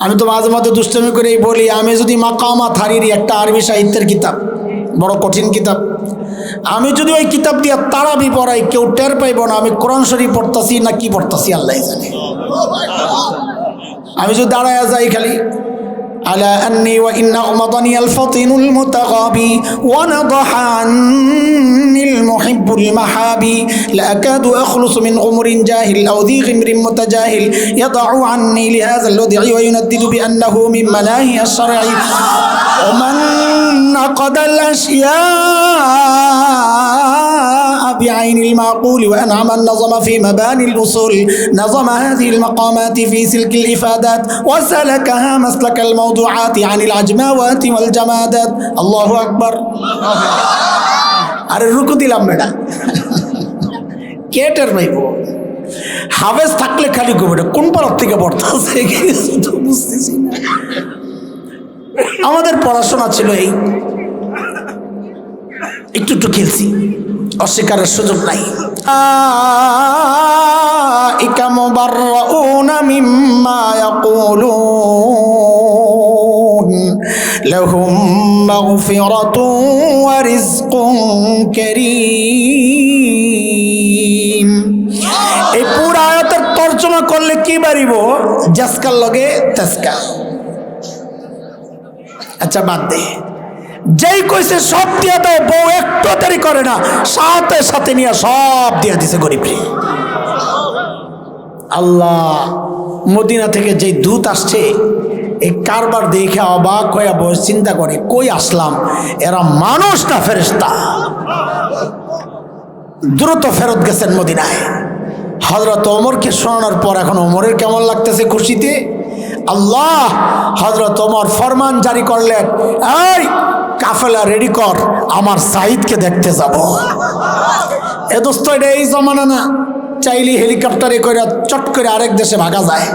আমি তো মাঝে মাঝে দুষ্টমি করেই বলি, আমি যদি মাকামাত হারিরি একটা আরবি সাহিত্যের কিতাব, বড় কঠিন কিতাব, আমি যদি ওই কিতাব দিয়ে তারাবি পড়াই কেউ টের পাইব না আমি কোরআন শরীফ পড়তাছি না কি পড়তাছি আল্লাহ জানে। আমি যদি দাঁড়ায় যাই খালি على أني وإن أغمضني الفطن المتغابي ونضح عني المحب المحابي لأكاد أخلص من غمر جاهل أو ذي غمر متجاهل يضع عني لهذا اللدع ويندد بأنه من مناهي الشرع ومن نقد الأشياء بعين المعقول وأنعم النظم في مباني الأصول نظم هذه المقامات في سلك الإفادات وسلكها مسلك الموضوعات عن العجماوات والجمادات الله أكبر আরে রুকু দিলাম বেটা কেটার ভাইব হাফেজ থাকলে খালি গোবেটা কোন পাড়ার থেকে পড়তেছে বুঝতেছি না। আমাদের পড়াশোনা ছিল এই একটু একটু খেলছি, অস্বীকারের সুযোগ নাই। ইকা মুবাররাউনা মিম্মা ইয়াকুলুন লাহুম মাগফিরাতুন ওয়া রিজকুন কারীম। এই পুরো আয়াতের তরজমা করলে কি বাড়িব? জাসকার লগে তাসকা। আচ্ছা বাদ দে, যেই কইছে সব দিয়া দাও, বউ একটু দেরি করে না, সাথে সাথে নিয়ে সব দিয়া দিছে গরিবরে। আল্লাহ মদিনা থেকে যেই দূত আসছে এই কারবার দেখে অবাক হয়ে বসে চিন্তা করে কই আসলাম, এরা মানুষ না ফেরেশতা। দ্রুত ফেরত গেছেন মদিনায়। হযরত ওমরকে শোনানোর পর এখন ওমরের কেমন লাগতেছে খুশিতে। আল্লাহ হযরত ওমর ফরমান জারি করলেন, এই কাফেলা রেডি কর, আমার সাইদকে দেখতে যাব। এ দোস্ত এটা এই জমানা না, চাইলে হেলিকপ্টারে করে চট করে আরেক দেশে ভাগা যায়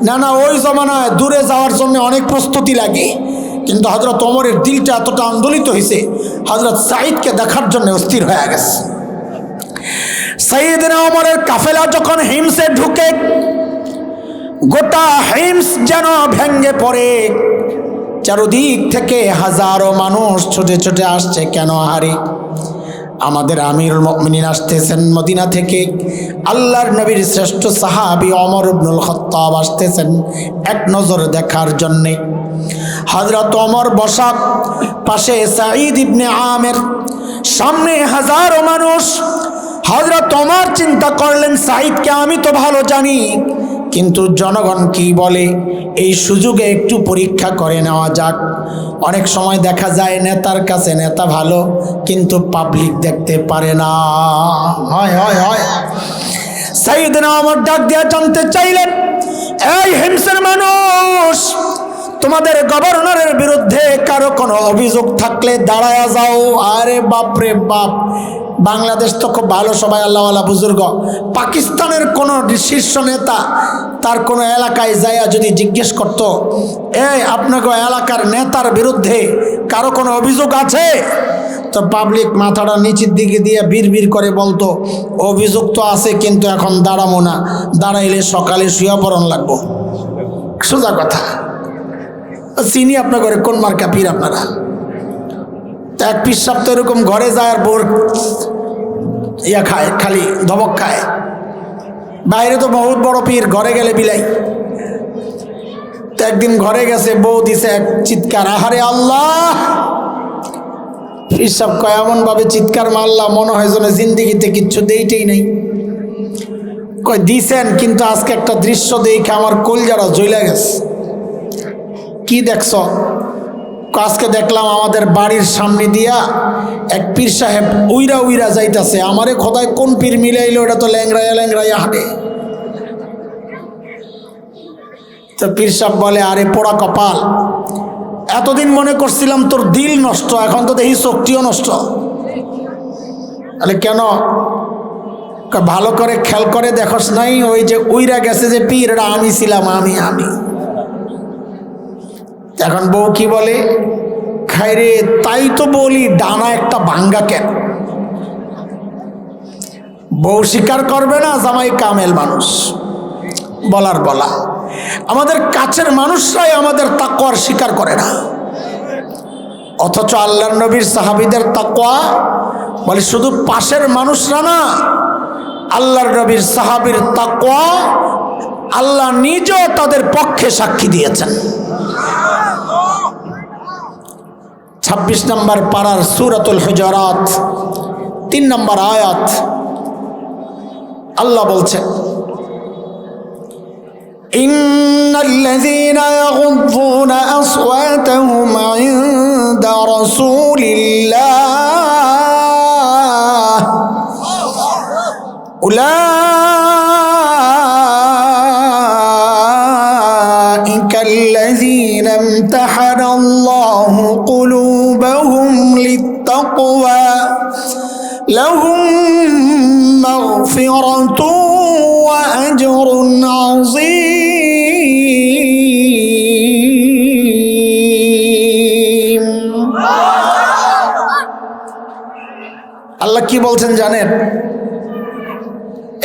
না। না, ওই জমানায় দূরে যাওয়ার জন্য অনেক প্রস্তুতি লাগে, কিন্তু হযরত ওমরের দিলটা এতটা আন্দোলিত হয়েছে হযরত সাইদকে দেখার জন্য অস্থির হয়ে গেছে। সাইয়েদনা ওমরের কাফেলা যখন হিমসে ঢুকে গোটা হিমস যেন ভেঙ্গে পড়ে, চারদিক থেকে হাজারো মানুষ ছুটে ছুটে আসছে। কেন হারে আমাদের আমিরুল মুমিনিন আসতেছেন মদিনা থেকে, আল্লাহর নবীর শ্রেষ্ঠ সাহাবী ওমর ইবনুল খাত্তাব আসতেছেন এক নজর দেখার জন্যে। হযরত ওমর বসা, পাশে সাঈদ ইবনে আমের, সামনে হাজারো মানুষ। হযরত ওমর চিন্তা করলেন সাঈদকে আমি তো ভালো জানি, কিন্তু জনগণ কি বলে এই সুযোগে একটু পরীক্ষা করে নেওয়া যাক। অনেক সময় দেখা যায় নেতার কাছে নেতা ভালো, কিন্তু পাবলিক দেখতে পারে না। হয় হয় হয়। সাইয়েদনা ওমর ডাক দিয়ে জানতে চাইলেন, এই হিমসের মানুষ, তোমাদের গভর্নরের বিরুদ্ধে কারো কোনো অভিযোগ থাকলে দাঁড়ায়া যাও। আরে বাপরে বাপ, বাংলাদেশ তো খুব ভালো, সবাই আল্লাহওয়ালা বুজুর্গ। পাকিস্তানের কোনো শীর্ষ নেতা তার কোনো এলাকায় যাইয়া যদি জিজ্ঞেস করত, এই আপনাকে এলাকার নেতার বিরুদ্ধে কারো কোনো অভিযোগ আছে, তো পাবলিক মাথাটা নিচের দিকে দিয়ে বিড় করে বলতো অভিযোগ তো আছে, কিন্তু এখন দাঁড়াবো না, দাঁড়াইলে সকালে শুয়ে পড়ন লাগবো। সোজা কথা। চিনি আপনার ঘরে কোন মার্কা পীর আপনারা। এক পীর সাহেব তো এরকম ঘরে যায় আর বোর ইয়া খায়, খালি ধমক খায়। বাইরে তো বহুত বড় পীর, ঘরে গেলে বিলাই। তো একদিন ঘরে গেছে, বউ দিছে এক চিৎকার, আহারে আল্লাহ। পীর সাহেব কয় এমন ভাবে চিৎকার মারলাম মনে হয় যেন জিন্দিগিতে কিচ্ছু দেইটেই নেই। কয় দিছেন, কিন্তু আজকে একটা দৃশ্য দেখে আমার কলজারা জ্বলে গেছে। কি দেখছ? আজকে দেখলাম আমাদের বাড়ির সামনে দিয়া এক পীর সাহেব উইরা উইরা যাইতাছে। আমারে খোদায় কোন পীর মিলাইলো, এটা তো ল্যাংরাইয়া ল্যাংরাইয়া হাঁটে। তো পীর সাহেব বলে, আরে পোড়া কপাল, এতদিন মনে করছিলাম তোর দিল নষ্ট, এখন তো দেখি শক্তিও নষ্ট। আরে কেন? ভালো করে খেয়াল করে দেখোস নাই, ওই যে উইরা গেছে যে পীর, এটা আমি ছিলাম, আমি। এখন বউ কি বলে, খাইরে তাই তো বলি ডানা একটা ভাঙ্গা কেন। বউ স্বীকার করবে না, জামাই কামেল মানুষ, বলার বলা। আমাদের কাছের মানুষরাই আমাদের তাকওয়ার স্বীকার করে না, অথচ আল্লাহর নবীর সাহাবীদের তাকওয়া বলে শুধু পাশের মানুষরা না, আল্লাহর নবীর সাহাবীর তাকওয়া আল্লাহ নিজেও তাদের পক্ষে সাক্ষী দিয়েছেন। 26 নম্বর পারার সূরাতুল হুজুরাত 3 নম্বর আয়াত আল্লাহ বলছেন, ইন্নাল্লাযীনা ইয়াগুযযুনা আসওয়াতাহুম ইনদা রাসূলিল্লাহ উলাইকাল্লাযীনা ইমতাহানাল্লাহু কুলুবাহুম লিত্তাকওয়া লাহুম মাগফিরাতুন ওয়া আজরুন আযীম। আল্লাহ কি বলছেন জানেন?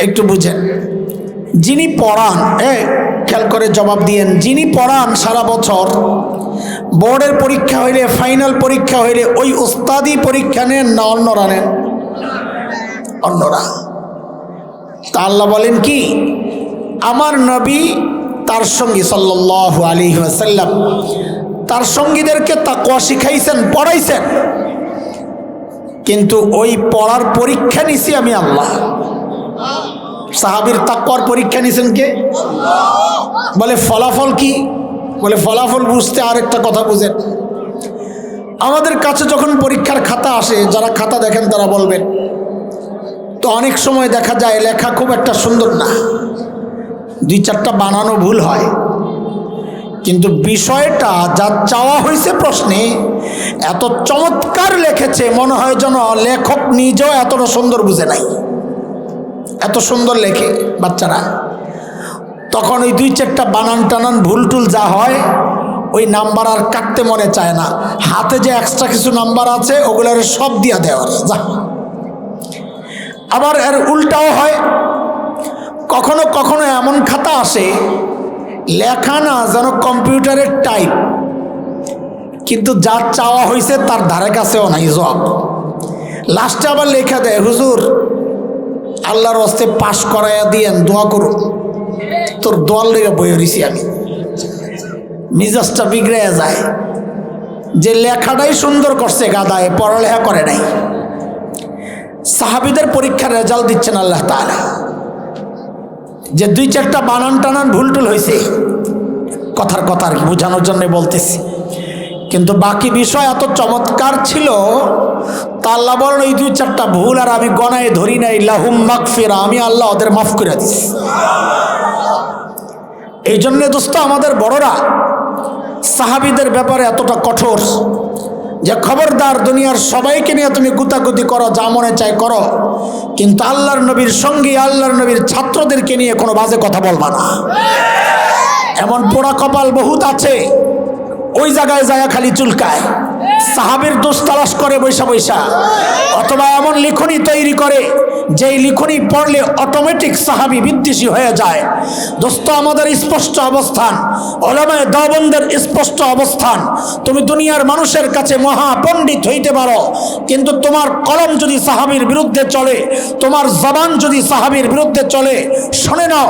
একটু বুঝেন। যিনি পড়ান, খেয়াল করে জবাব দিয়েন, যিনি পড়ান সারা বছর, বোর্ডের পরীক্ষা হইলে, ফাইনাল পরীক্ষা হইলে ওই উস্তাদি পরীক্ষা নেন না অন্যরা নেন? অন্যরা। তা আল্লাহ বলেন কি, আমার নবী তার সঙ্গী সাল্লাল্লাহু আলাইহি ওয়াসাল্লাম তার সঙ্গীদেরকে তাকওয়া শিখাইছেন, পড়াইছেন, কিন্তু ওই পড়ার পরীক্ষা নিছি আমি আল্লাহ। সাহাবীর তাকওয়ার পরীক্ষা নিছেন কে? বলে ফলাফল কি? বলে ফলাফল বুঝতে আরেকটা কথা বুঝেন। আমাদের কাছে যখন পরীক্ষার খাতা আসে, যারা খাতা দেখেন তারা বলবেন, তো অনেক সময় দেখা যায় লেখা খুব একটা সুন্দর না, 2-4টা বানানো ভুল হয়, কিন্তু বিষয়টা যা চাওয়া হয়েছে প্রশ্নে এত চমৎকার লিখেছে, মনে হয় যেন লেখক নিজেও এতটা সুন্দর বুঝে নাই, এত সুন্দর লেখে বাচ্চারা। তখন ওই 2-4টা বানান টানান ভুল টুল যা হয়, ওই নাম্বার আর কাটতে মনে চায় না, হাতে যে এক্সট্রা কিছু নাম্বার আছে ওগুলোর সব দিয়া দেওয়া যা। আবার এর উল্টাও হয়, কখনো কখনো এমন খাতা আসে লেখা না যেন কম্পিউটারের টাইপ, কিন্তু যা চাওয়া হয়েছে তার ধারে কাছেও নাই জব। লাস্টে আবার লেখা দেয়, হুজুর আল্লাহর হস্তে পাশ করাইয়া দিয়েন, দোয়া করুন। তোর দোয়ার লেগে বই হইছি আমি, মিজাজটা বিগড়ে যায় যে লেখাটাই সুন্দর করছে, গাদায় পড়ালেখা করে নাই। সাহাবীদের পরীক্ষার রেজাল্ট দিচ্ছেন আল্লাহ তাআলা, যে 2-4টা বানান টানান ভুল টুল হয়েছে, কথার কথা আর কি বোঝানোর জন্য বলতেছি, কিন্তু বাকি বিষয় এত চমৎকার ছিল। তা আল্লাহ বলেন ওই 2-4টা ভুল আর আমি গনায় ধরি নাই, লাহুম মাগফিরা, আমি আল্লাহ ওদের মাফ করে দিচ্ছি। এই জন্যে দোস্ত আমাদের বড়রা সাহাবীদের ব্যাপারে এতটা কঠোর যে খবরদার দুনিয়ার সবাইকে নিয়ে তুমি গুতাগুতি করো, যা মনে চায় করো, কিন্তু আল্লাহর নবীর সঙ্গী, আল্লাহর নবীর ছাত্রদেরকে নিয়ে কোনো বাজে কথা বলবা না। এমন পোড়া কপাল বহুত আছে, ওই জায়গায় যায় খালি চুলকায়, সাহাবীর দোষ তালাশ করে বৈশা বৈশা, অথবা এমন লিখনি তৈরি করে যেই লিখনি পড়লে অটোমেটিক সাহাবী বিদ্বেষী হয়ে যায়। দোস্ত আমাদের স্পষ্ট অবস্থান, উলামায়ে দেওবন্দের স্পষ্ট অবস্থান, তুমি দুনিয়ার মানুষের কাছে মহা পণ্ডিত হইতে পারো, কিন্তু তোমার কলম যদি সাহাবীর বিরুদ্ধে চলে, তোমার জবান যদি সাহাবীর বিরুদ্ধে চলে, শুনে নাও,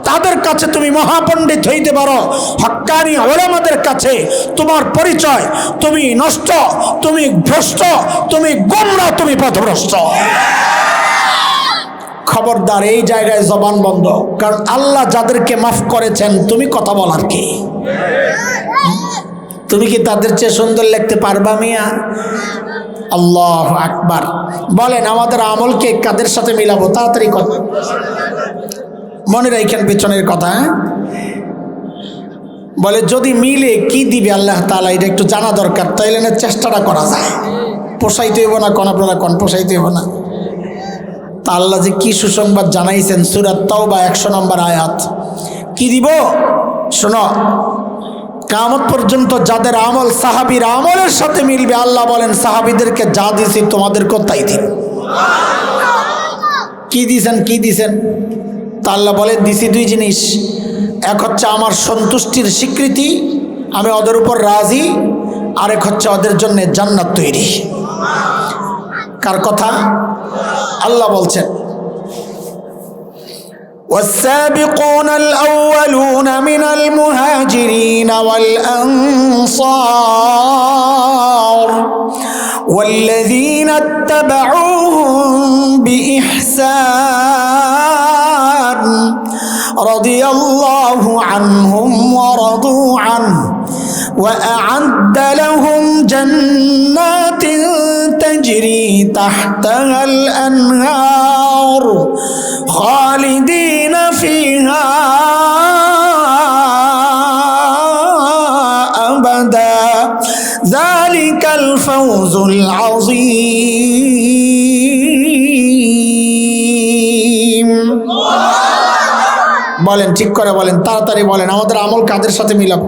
তাদের কাছে তুমি মহা পণ্ডিত হইতে পারো, হক্কানি উলামাদের কাছে তোমার পরিচয় তুমি নষ্ট, তুমি ভ্রষ্ট, তুমি গোমরা, তুমি পথভ্রষ্ট। খবরদার এই জায়গায় জবান বন্ধ, কারণ আল্লাহ যাদেরকে মাফ করেছেন তুমি কথা বলার কি? তুমি কি তাদের চেয়ে সুন্দর লিখতে পারবা মিয়া? আল্লাহু আকবার। বলেন আমাদের আমলকে কাদের সাথে মিলাবো? তাড়াতাড়ি কথা মনে রাখেন, পেছনের কথা। বলে যদি মিলে কি দিবে আল্লাহ তাআলা, এটা একটু জানা দরকার, তাইলে না চেষ্টাটা করা যায়। পোষাইতে হইব না, কোন আপনারা কোন পোষাইতে হইব না। তা আল্লাহ যে কি সুসংবাদ জানাইছেন, সূরা তাওবা 100 নম্বর আয়াত। কি দিব শোনো, কিয়ামত পর্যন্ত যাদের আমল সাহাবীর আমলের সাথে মিলবে, আল্লাহ বলেন সাহাবীদেরকে যা দিয়েছি তোমাদেরকেও তাই দিন। কি দিছেন? কি দিছেন? তা আল্লাহ বলে দিছি 2 জিনিস, এক হচ্ছে আমার সন্তুষ্টির স্বীকৃতি, আমি ওদের উপর রাজি, আরেক হচ্ছে ওদের জন্য জান্নাত তৈরি। কার কথা? আল্লাহ বলছেন والسابقون الأولون من المهاجرين والأنصار والذين اتبعوهم بإحسان رضي الله عنهم ورضوا عنه وأعد لهم جنات تجري تحتها الأنهار خالدين فيها أبدا ذلك الفوز العظيم। বলেন, ঠিক করে বলেন, তাড়াতাড়ি বলেন, আমাদের আমল কাদের সাথে মিলাবো?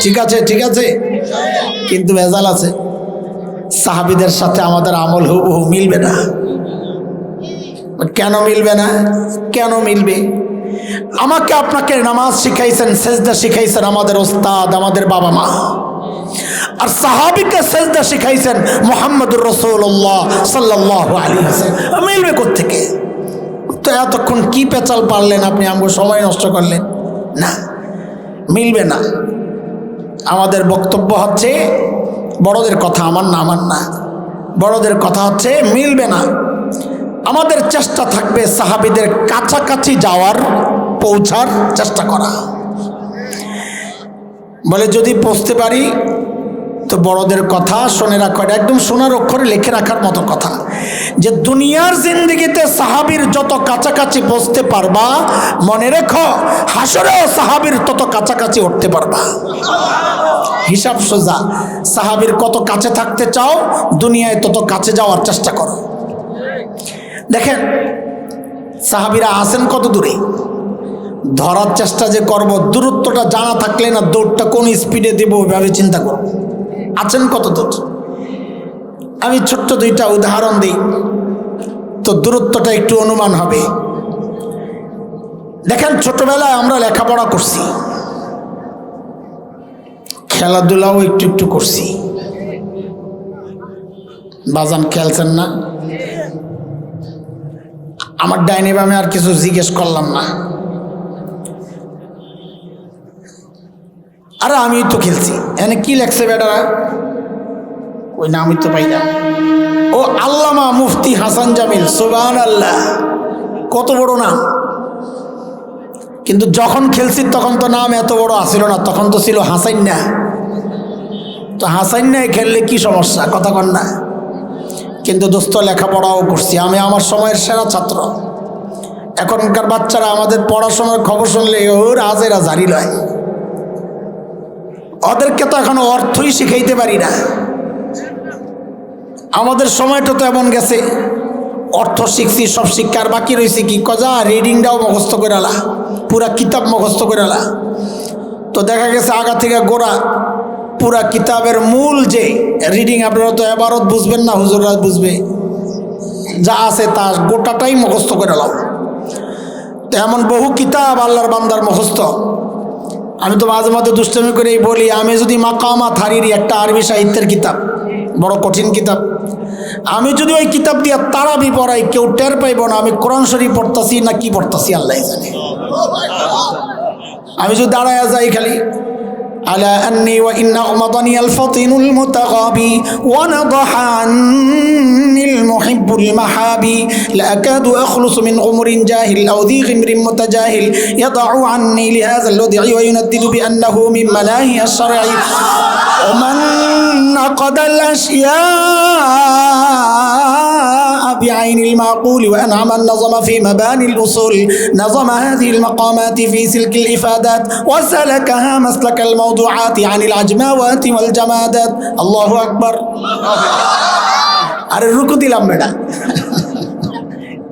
ঠিক আছে, ঠিক আছে, কিন্তু ভেজাল আছে। সাহাবীদের সাথে আমাদের আমল হুবহু মিলবে না। কেন মিলবে না? কেন মিলবে? আমাকে আপনাকে নামাজ শিখাইছেন, সেজদা শিখাইছেন আমাদের ওস্তাদ, আমাদের বাবা মা, আর সাহাবীকে সেজদা শিখাইছেন মুহাম্মদুর রাসূলুল্লাহ সাল্লাল্লাহু আলাইহি ওয়াসাল্লাম। মিলবে কোত্থেকে? তো এতক্ষণ কি পেঁচাল পারলেন আপনি, আমাকে সময় নষ্ট করলেন না, মিলবে না। আমাদের বক্তব্য হচ্ছে বড়দের কথা, আমার না, বড়দের কথা হচ্ছে মিলবে না। আমাদের চেষ্টা থাকবে সাহাবীদের কাছাকাছি যাওয়ার, পৌঁছার চেষ্টা করা। বলে যদি পৌঁছতে পারি তো বড়দের কথা শুনে রাখো, এটা একদম সোনার অক্ষরে লিখে রাখার মতো কথা, যে দুনিয়ার জিন্দেগিতে সাহাবীর যত কাছাকাছি পৌঁছতে পারবা, মনে রেখো হাসরেও সাহাবীর তত কাছাকাছি উঠতে পারবা। হিসাব সোজা, সাহাবীর কত কাছে থাকতে চাও, দুনিয়ায় তত কাছে যাওয়ার চেষ্টা করো। দেখেন সাহাবীরা আছেন কত দূরে, ধরার চেষ্টা যে করব, দূরত্বটা জানা থাকলে না দৌড়টা কোন স্পিডে দেব ওইভাবে চিন্তা করব। আছেন কত দূর? আমি ছোট্ট দুইটা উদাহরণ দিই তো দূরত্বটা একটু অনুমান হবে। দেখেন ছোটবেলায় আমরা লেখাপড়া করছি, খেলাধুলাও একটু একটু করছি। বাজান খেলছেন না? আমার ডাইনি বামে আর কিছু জিজ্ঞেস করলাম না, আরে আমি তো খেলছি। এনে কি লেখছে বেটারা? ওই না, আমি তো পাই না। ও আল্লামা মুফতি হাসান জামিল, সুবহানাল্লাহ, কত বড় নাম। কিন্তু যখন খেলছি তখন তো নাম এত বড় আসিল না, তখন তো ছিল হাসাইন্না। তো হাসাইন্নায় খেললে কি সমস্যা, কথা কন না? কিন্তু দোস্ত লেখাপড়াও করছি, আমি আমার সময়ের সেরা ছাত্র। এখনকার বাচ্চারা আমাদের পড়াশোনার খবর শুনলে ওর আজেরা জারি লয়। ওদেরকে তো এখন অর্থই শিখাইতে পারি না। আমাদের সময়টা তো এমন গেছে, অর্থ শিখছি, সব শিক্ষার বাকি রয়েছে কি কজা রিডিংটাও মুখস্থ করে আলা, পুরা কিতাব মুখস্থ করে আলা। তো দেখা গেছে আগা থেকে গোড়া পুরা কিতাবের মূল যে রিডিং, আপনারা তো এবারত বুঝবেন না, হুজুররা বুঝবে, যা আছে তা গোটাটাই মুখস্থ করে আলাও। তো এমন বহু কিতাব আল্লাহর বান্দার মুখস্থ। আমি তো মাঝে মাঝে দুষ্টমি করেই বলি, আমি যদি মাকামাত হারিরি, একটা আরবি সাহিত্যের কিতাব, বড় কঠিন কিতাব, আমি যদি ওই কিতাব দিয়ে তারাবি পড়াই, কেউ টের পাইব না আমি কোরআন শরীফ পড়তাছি না কি পড়তাছি, আল্লাহ জানে। আমি যদি দাঁড়ায় যাই খালি على أني وإن أغمضني الفطن المتغابي ونضح عني المحب المحابي لأكاد أخلص من غمر جاهل أو ذي غمر متجاهل يضع عني لهذا اللدع ويندد بأنه من ملاهي الشرع ومن نقد الأشياء بعين المعقول وأنعم النظم في مباني الأصول نظم هذه المقامات في سلك الإفادات وسلكها مسلك الموضوعات عن العجماوات والجمادات الله أكبر আরে রুকু দিলাম বেটা,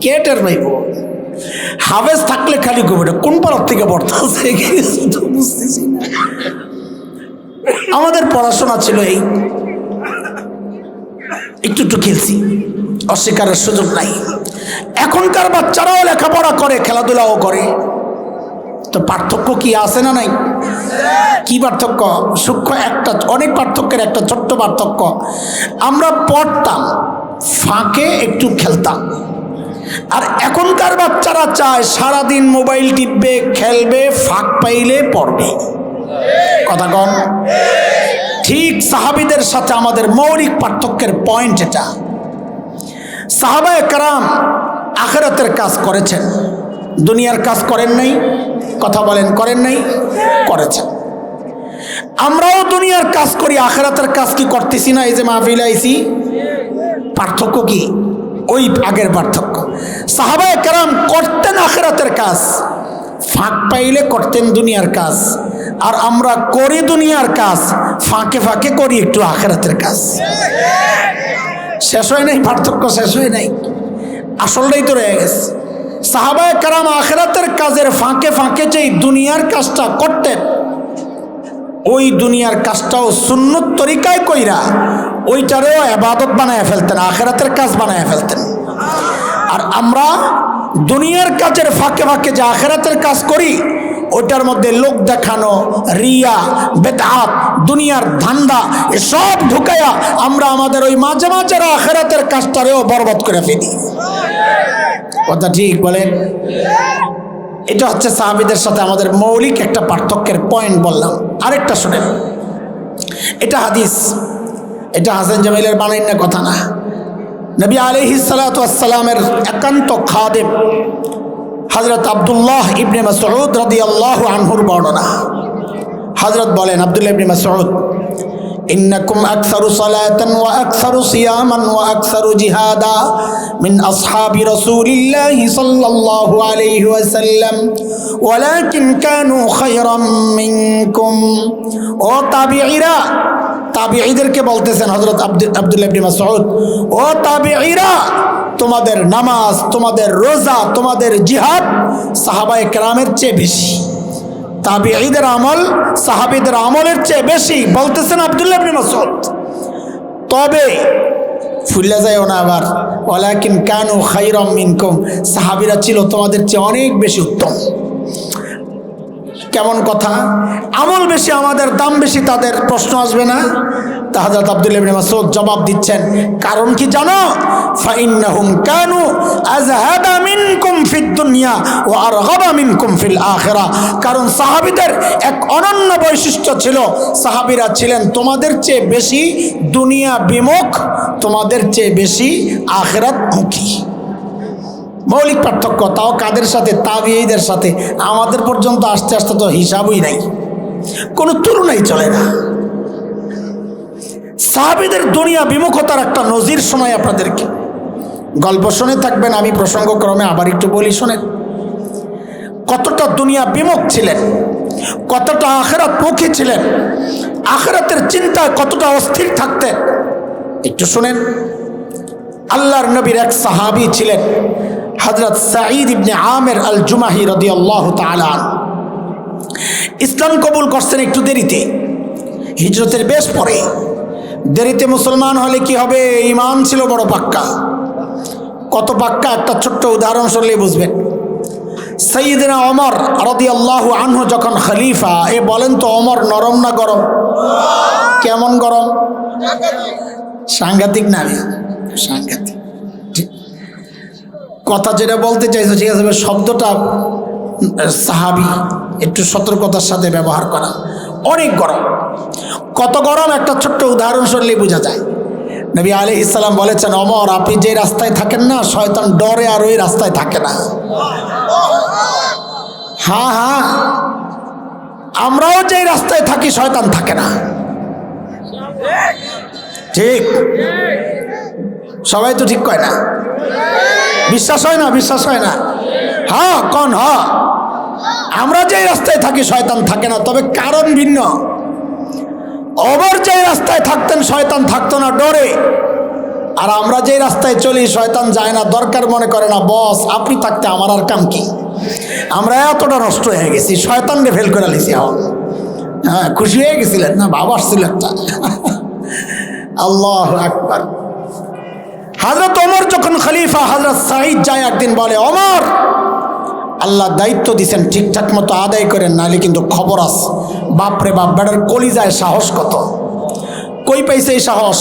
কেটার ভাইব হাফেজ থাকলে খালি গো বেটা কোন পাড়ার থেকে পড়তেছে বুঝতেছি না। আমাদের পড়াশোনা ছিল এই, একটু একটু খেলছি, অস্বীকারের সুযোগ নাই। এখনকার বাচ্চারাও লেখাপড়া করে, খেলাধুলাও করে, তো পার্থক্য কি আছে না নাই? কি পার্থক্য? সূক্ষ্ম একটা, অনেক পার্থক্যের একটা ছোট্ট পার্থক্য। আমরা পড়তাম, ফাঁকে একটু খেলতাম, আর এখনকার বাচ্চারা চায় সারাদিন মোবাইল টিপবে, খেলবে, ফাঁক পাইলে পড়বে। কথা কন ঠিক? সাহাবীদের সাথে আমাদের মৌলিক পার্থক্যের পয়েন্ট এটা। সাহাবায়ে কেরাম আখিরাতের কাজ করেছেন, দুনিয়ার কাজ করেন নাই। কথা বলেন, করেন নাই? করেছেন। আমরাও দুনিয়ার কাজ করি, আখিরাতের কাজ কি করতেছি না? এই যে মাহফিলে আইছি, পার্থক্য কি? ওই আগের পার্থক্য। সাহাবায়ে কেরাম করতেন আখিরাতের কাজ, ফাঁক পাইলে করতেন দুনিয়ার কাজ, আর আমরা করি দুনিয়ার কাজ, ফাঁকে ফাঁকে করি একটু আখিরাতের কাজ। শেষ হয় নাই? পার্থক্য শেষ হয় নাই? আসলটাই তো রয়ে গেছে। সাহাবায়ে কেরাম আখিরাতের কাজের ফাঁকে ফাঁকে যেই দুনিয়ার কাজটা করতেন, ওই দুনিয়ার কাজটাও সুন্নত তরিকায় কইরা ওইটারেও ইবাদত বানায় ফেলতেন, আখিরাতের কাজ বানায় ফেলতেন। আর আমরা দুনিয়ার কাজের ফাঁকে ফাঁকে যে আখিরাতের কাজ করি, ওইটার মধ্যে লোক দেখানো, রিয়া, বেদাত, দুনিয়ার ধান্দা এসব ঢুকাইয়া আমরা আমাদের ওই মাঝে মাঝে আখিরাতের কাজটারেও বরবাদ করে ফেলি। কথা ঠিক বলেন? এটা হচ্ছে সাহাবীদের সাথে আমাদের মৌলিক একটা পার্থক্যের পয়েন্ট বললাম। আরেকটা শুনেন, এটা হাদিস, এটা হাসান জামিলের বানাইন না, কথা না। নবী আলাইহিস সালাতু ওয়াস সালামের একান্ত খাদেম হযরত আব্দুল্লাহ ইবনে মাসউদ রাদিয়াল্লাহু আনহুর বর্ণনা। হযরত বলেন, আব্দুল্লাহ ইবনে মাসউদ, ইন্নাকুম আকসারু সালাতান ওয়া আকসারু সিয়ামান ওয়া আকসারু জিহাদা মিন আসহাবি রাসূলিল্লাহি সাল্লাল্লাহু আলাইহি ওয়াসাল্লাম ওয়ালাকিন কানু খায়রাম মিনকুম। ও তাবিঈরা, তাবিঈদেরকে বলতেছেন হযরত আব্দুল্লাহ ইবনে মাসউদ, ও তাবিঈরা, তোমাদের নামাজ, তোমাদের রোজা, তোমাদের জিহাদ সাহাবায়ে কেরামের চেয়ে বেশি। তাবিঈদের আমল সাহাবীদের আমলের চেয়ে বেশি বলতেছেন আব্দুল্লাহ ইবনে মাসউদ। তবে ফুল্লা যায়ও না আবার, ওয়ালাকিন কানু খায়রাম মিনকুম, সাহাবীরা ছিল তোমাদের চেয়ে অনেক বেশি উত্তম। কেমন কথা? আমল বেশি, আমাদের দাম বেশি, তাদের প্রশ্ন আসবে না? তা হযরত আব্দুল্লাহ ইবনে মাসউদ জবাব দিচ্ছেন, কারণ কি জানো? ফাইন্নাহুম কানু আযহাবা মিনকুম ফিদ দুনিয়া ওয়া আরগাবা মিনকুম ফিল আখিরাহ। কারণ সাহাবীদের এক অনন্য বৈশিষ্ট্য ছিল, সাহাবীরা ছিলেন তোমাদের চেয়ে বেশি দুনিয়া বিমুখ, তোমাদের চেয়ে বেশি আখিরাতমুখী। মৌলিক পার্থক্য। তাও কাদের সাথে? তাবিঈদের সাথে। আমাদের পর্যন্ত আস্তে আস্তে তো হিসাবই নাই, কোনো তুলনাই চলে না। সাহাবীদের দুনিয়া বিমুখতার একটা নজির শোনাই আপনাদেরকে, গল্প শুনে থাকবেন, আমি প্রসঙ্গক্রমে আবার একটু বলি, শোনেন। কতটা দুনিয়া বিমুখ ছিলেন, কতটা আখিরাতমুখী ছিলেন, আখিরাতের চিন্তায় কতটা অস্থির থাকতেন, একটু শুনেন। আল্লাহর নবীর এক সাহাবী ছিলেন হযরত সাঈদ ইবনে আমির আল জুমাহি রাদিয়াল্লাহু তাআলা। ইসলাম কবুল করছেন একটু দেরিতে, হিজরতের বেশ পরে। দেরিতে মুসলমান হলে কি হবে? ঈমান ছিল বড় পাক্কা। কত পাক্কা? একটা ছোট্ট উদাহরণ শুনলেই বুঝবেন। সাইয়্যিদনা ওমর রাদিয়াল্লাহু আনহু যখন খলিফা, এ বলেন তো ওমর নরম না গরম? কেমন গরম? সাংঘাতিক না? সাংঘাতিক। কথা যেটা বলতে চাইছো ঠিক আছে, শব্দটা সাহাবী একটু সতর্কতার সাথে ব্যবহার করা। অনেক গরম। কত গরম একটা ছোট্ট উদাহরণ শুনলেই বোঝা যায়। নবী আলাইহিস সালাম বলেছেন, ওমর আপনি যে রাস্তায় থাকেন না, শয়তান ডরে আর ওই রাস্তায় থাকে না। হ্যাঁ হ্যাঁ, আমরাও যে রাস্তায় থাকি শয়তান থাকে না। ঠিক? সবাই তো ঠিক কয় না? বিশ্বাস হয় না? বিশ্বাস হয় না? হ্যাঁ কোন? হ্যাঁ, আমরা যে রাস্তায় থাকি শয়তান থাকে না, তবে কারণ ভিন্ন। ওমর যে রাস্তায় থাকতেন শয়তান থাকতো না, ডরে। আর আমরা যে রাস্তায় চলি শয়তান যায় না, দরকার মনে করে না। বস আপনি থাকতে আমার আর কাম কি? আমরা এতটা নষ্ট হয়ে গেছি, শয়তানকে ফেল করে লিছি। হ্যাঁ, খুশি হয়ে গেছিলেন না? বাবা আসছিল একটা। আল্লাহু আকবার। হযরত ওমর যখন খলিফা, হযরত সাঈদ যায় একদিন বলে, ওমর আল্লাহ দায়িত্ব দিছেন, ঠিকঠাক মতো আদায় করেন, নাহলে কিন্তু খবর আছে। বাপরে বাপ, বেটার কলিজায় সাহস কত! কই পাইছে এই সাহস?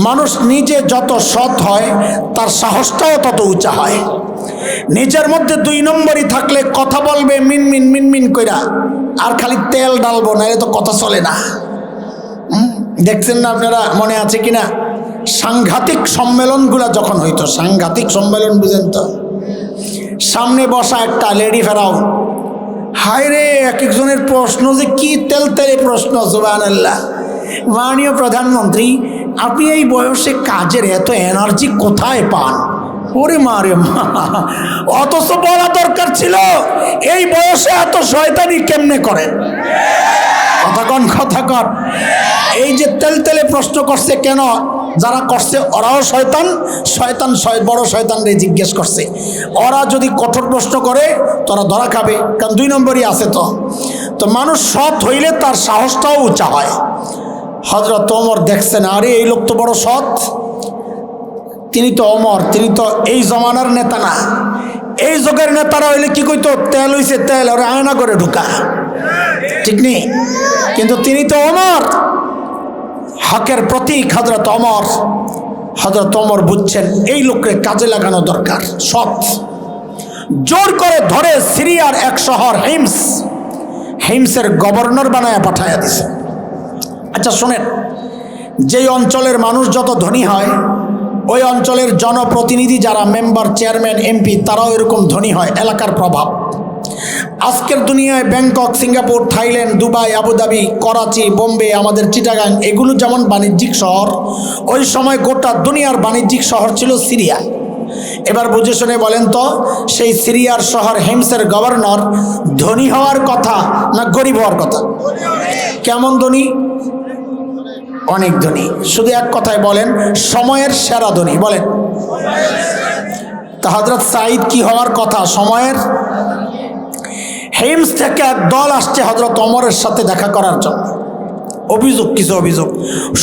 মানুষ নিজে যত সৎ হয় তার সাহসটাও তত উঁচা হয়। নিজের মধ্যে 2 নম্বরই থাকলে কথা বলবে মিনমিন মিনমিন কইরা, আর খালি তেল ডালবো, নাহলে তো কথা চলে না। দেখছেন না আপনারা, মনে আছে কিনা সাংঘাতিক সম্মেলনগুলা যখন হইতো, সাংঘাতিক সম্মেলন বুঝেন তো, সামনে বসা একটা লেডি ফেরাও, হায় রে এক একজনের প্রশ্ন যে কি তেলতেলে প্রশ্ন, সুবহানাল্লাহ। মাননীয় প্রধানমন্ত্রী, আপনি এই বয়সে কাজের এত এনার্জি কোথায় পান? ওরে মা রে মা, অথচ বলা দরকার ছিল এই বয়সে এত শয়তানি কেমনে করেন? কথা কন। এই যে তেলতেলে প্রশ্ন করছে কেন? যারা করছে ওরাও শয়তান, বড় শয়তানরে জিজ্ঞেস করছে। ওরা যদি কঠোর প্রশ্ন করে তোরা ধরা খাবে, কারণ 2 নম্বরই আছে। তো মানুষ সৎ হইলে তার সাহসটাও উঁচা হয়। হযরত ওমর দেখছেন, আরে এই লোক তো বড় সৎ, তিনি তো ওমর, তিনি তো এই জমানার নেতা না। এই যুগের নেতারা হইলে কি কইতো, তেল হইছে তেল, ওরা আয়না করে ঢুকা, ঠিক নেই? কিন্তু তিনি তো ওমর, হকের প্রতীক হযরত ওমর। হযরত ওমর বুঝছেন এই লোককে কাজে লাগানো দরকার, সৎ। জোর করে ধরে সিরিয়ার এক শহর হিমসের গভর্নর বানায় পাঠাইয়া দিছে। আচ্ছা শোনেন, যেই অঞ্চলের মানুষ যত ধনী হয়, ওই অঞ্চলের জনপ্রতিনিধি যারা মেম্বার, চেয়ারম্যান, এমপি, তারাও এরকম ধনী হয়। এলাকার প্রভাব আজকের দুনিয়ায় Bangkok, Singapore, Thailand, Dubai, Abu Dhabi, Karachi, Bombay, আমাদের চিটাগাং, এগুলো যেমন বাণিজ্যিক শহর, ওই সময় গোটা দুনিয়ার বাণিজ্যিক শহর ছিল সিরিয়া। এবার বুঝে শুনে বলেন তো, সেই সিরিয়ার শহর হিমসের গভর্নর ধনী হওয়ার কথা না গরিব হওয়ার কথা? কেমন ধনী? অনেক ধনী। শুধু এক কথায় বলেন, সময়ের সেরা ধনী বলেন। তা হযরত সাঈদ কি হওয়ার কথা? সময়ের। হিমস থেকে এক দল আসছে হযরত ওমরের সাথে দেখা করার জন্য। কিছু অভিযোগ,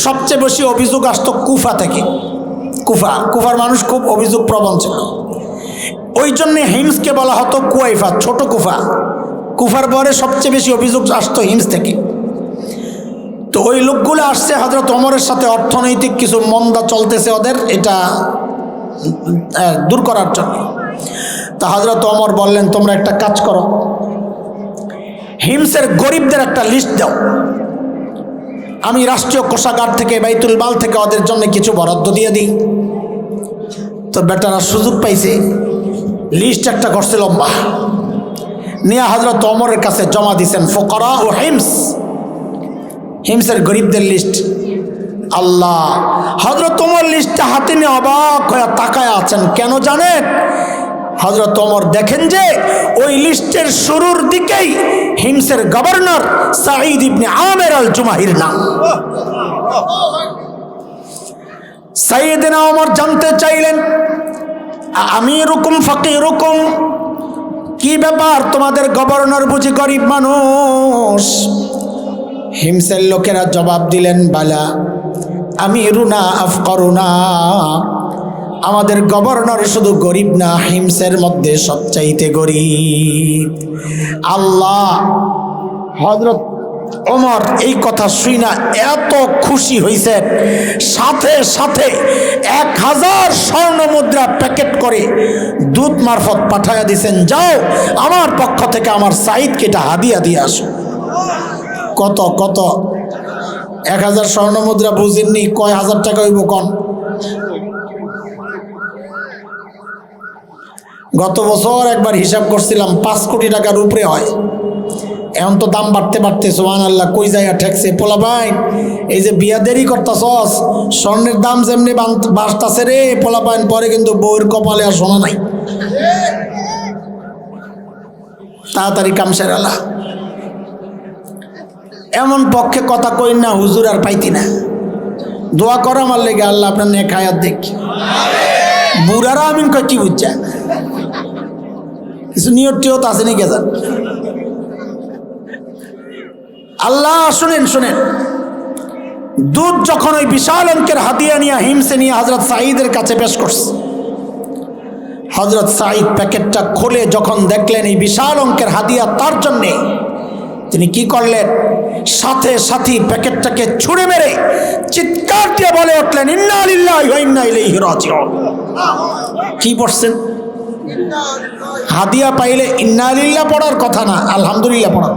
সবচেয়ে বেশি অভিযোগ আসতো কুফা থেকে। কুফার মানুষ খুব অভিযোগ প্রবণ ছিল, ওই জন্যে হিমসকে বলা হতো কুয়াইফা, ছোট কুফা। কুফার পরে সবচেয়ে বেশি অভিযোগ আসতো হিমস থেকে। তো ওই লোকগুলো আসছে হযরত ওমরের সাথে, অর্থনৈতিক কিছু মন্দা চলতেছে ওদের, এটা দূর করার জন্য। তা হযরত ওমর বললেন, তোমরা একটা কাজ করো, হিমসের গরিবদের একটা লিস্ট দাও, আমি রাষ্ট্রীয় কোষাগার থেকে, বাইতুল মাল থেকে ওদের জন্য কিছু বরাদ্দ দিয়ে দিই। তো বেটারা সুযোগ পাইছে, লিস্ট একটা করছে লম্বা, নিয়ে হযরত ওমরের কাছে জমা দিছেন। ফুকারা ও হিমসের গরিবদের লিস্ট। আল্লাহ, হযরত ওমর লিস্টটা হাতে নিয়ে অবাক হয়ে তাকায় আছেন। কেন জানেন? হযরত ওমর দেখেন যে ওই লিস্টের শুরুর দিকেই হিমসের গভর্নর সাঈদ ইবনে আমের আল জুমাহির নাম। সাইয়েদনা ওমর জানতে চাইলেন, আমিরুকুম ফাকিরুকুম, কি ব্যাপার, তোমাদের গভর্নর বুঝি গরিব মানুষ? হিমসের লোকেরা জবাব দিলেন, বালা আমিরুনা আফকারুনা, আমাদের গভর্নর শুধু গরিব না, হিমসের মধ্যে সবচাইতে গরিব। আল্লাহ, হযরত ওমর এই কথা শুইনা এত খুশি হইছেন, সাথে সাথে 1000 স্বর্ণ মুদ্রা প্যাকেট করে দূত মারফত পাঠাইয়া দিছেন, যাও আমার পক্ষ থেকে আমার সাঈদকে এটা হাদিয়া দিয়ে আসো। কত 1000 স্বর্ণ মুদ্রা বুঝেননি? কয় হাজার টাকা হইব কন? গত বছর একবার হিসাব করছিলাম 5 কোটি টাকার উপরে হয়। এখন তো দাম বাড়তে বাড়তে সুবহানাল্লাহ কই যায় ঠেকছে। পোলা ভাই, এই যে বিয়া দেরি করতাছস, স্বর্ণের দাম যেমনি বাড়তাছে রে পোলা ভাই, পরে কিন্তু বউয়ের কপালে আর সোনা নাই। তাড়াতাড়ি কাম সেরালা। এমন পক্ষে কথা কই না হুজুর, আর পাইতি না। দোয়া করা আমার লেগে, আল্লাহ আপনার নেক হায়াত দেখি। বুড়ারা আমিন কয় কি বুঝছে, কিছু নিয়ত টিয়ত আছে নাকি? আল্লাহ শুনেন, দুধ যখন ওই বিশাল অঙ্কের হাদিয়া নিয়ে হিমসে নিয়ে হযরত সাঈদের কাছে পেশ করছে, হযরত সাঈদ প্যাকেটটা খুলে যখন দেখলেন এই বিশাল অঙ্কের হাদিয়া তার জন্যে, তিনি কি করলেন? সাথে সাথে প্যাকেটটাকে ছুঁড়ে মেরে চিৎকার দিয়ে বলে উঠলেন, ইন্না লিল্লাহি ওয়া ইন্না ইলাইহি রাজিউন। কি পড়ছেন? হাদিয়া পাইলে ইন্না লিল্লাহ পড়ার কথা না, আলহামদুলিল্লাহ পড়ার।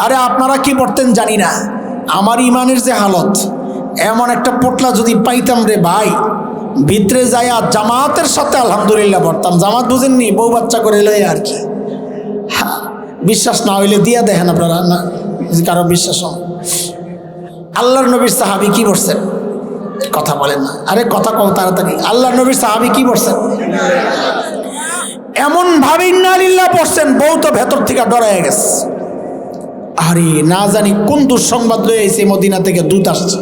আরে আপনারা কি পড়তেন জানি না, আমার ইমানের যে হালত, এমন একটা পোটলা যদি পাইতাম রে ভাই, ভিতরে যাইয়া জামাতের সাথে আলহামদুলিল্লাহ পড়তাম। জামাত বুঝেননি, বউ বাচ্চা করে লই আর কি। বিশ্বাস না হইলে দিয়া দেখেন আপনারা, না কারো বিশ্বাস হয়। আল্লাহর নবীর সাহাবী কি পড়ছেন? কথা বলেন না, আরে কথা কম তাড়াতাড়ি। আল্লাহর নবীর সাহাবী কি পড়ছেন? এমন ভাবে ইন্না লিল্লাহ পড়ছেন, বউ তো ভেতর থেকে ডরায় গেছে। আরে না জানি কোন দুঃসংবাদ লয়ে এসে মদিনা থেকে দূত আসছে।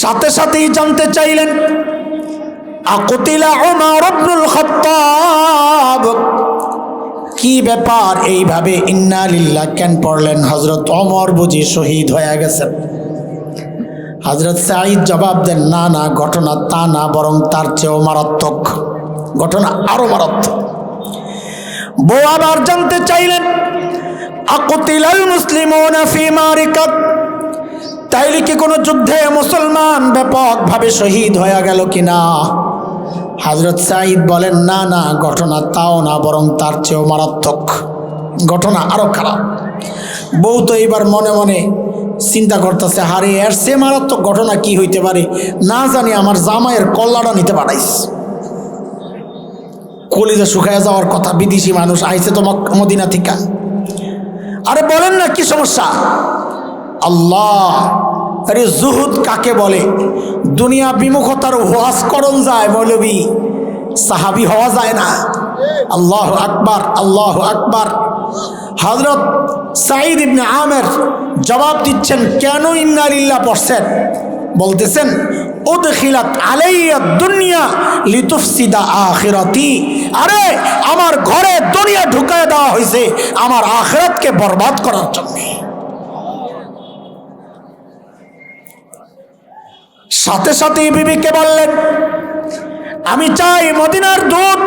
সাথে সাথেই জানতে চাইলেন, আকুতিলা উমর ইবনুল খাত্তাব, কি ব্যাপার, এইভাবে ইন্না লিল্লাহ কেন পড়লেন? হযরত ওমর বুঝি শহীদ হয়ে গেছেন। হযরত সাঈদ জবাব দেন, না না, ঘটনা তা না, বরং তার চেয়েও মারাত্মক ঘটনা, আরো মারাত্মক। বউ আবার জানতে চাইলেন, আকুতিলাল মুসলিমুনা ফি মারিকাত, তাইলে কি কোনো যুদ্ধে মুসলমান ব্যাপকভাবে শহীদ হয়ে গেল কিনা? হযরত সাঈদ বলেন, না না, ঘটনা তাও না, বরং তার চেয়েও মারাত্মক ঘটনা, আরো খারাপ। বউ তো এইবার মনে মনে চিন্তা করতেছে, হারে এর সে মারাত্মক ঘটনা কি হইতে পারে? না জানি আমার জামাইয়ের কল্লাটা নিতে পারাইস। কলিজা শুকায় যাওয়ার কথা, বিদেশি মানুষ আইছে তো মদিনা থেকে। আরে বলেন না, কি সমস্যা? আল্লাহ, আরে জুহুদ কাকে বলে? দুনিয়া বিমুখতার ওয়াজ করণ যায় মৌলবী, সাহাবী হওয়া যায় না। আল্লাহু আকবার, আল্লাহু আকবার। হযরত সাঈদ ইবনে আমের জবাব দিচ্ছেন, কেন ইন্না লিল্লাহ পড়ছেন? বলতেছেন, উদখিলাত আলাইয়া দুনিয়া লিতুফসিদা আখিরাতি, আরে আমার ঘরে দুনিয়া ঢুকায় দেওয়া হয়েছে আমার আখিরাতকে বরবাদ করার জন্য। সাথে সাথে বিবিকে বললেন, আমি চাই মদিনার দূত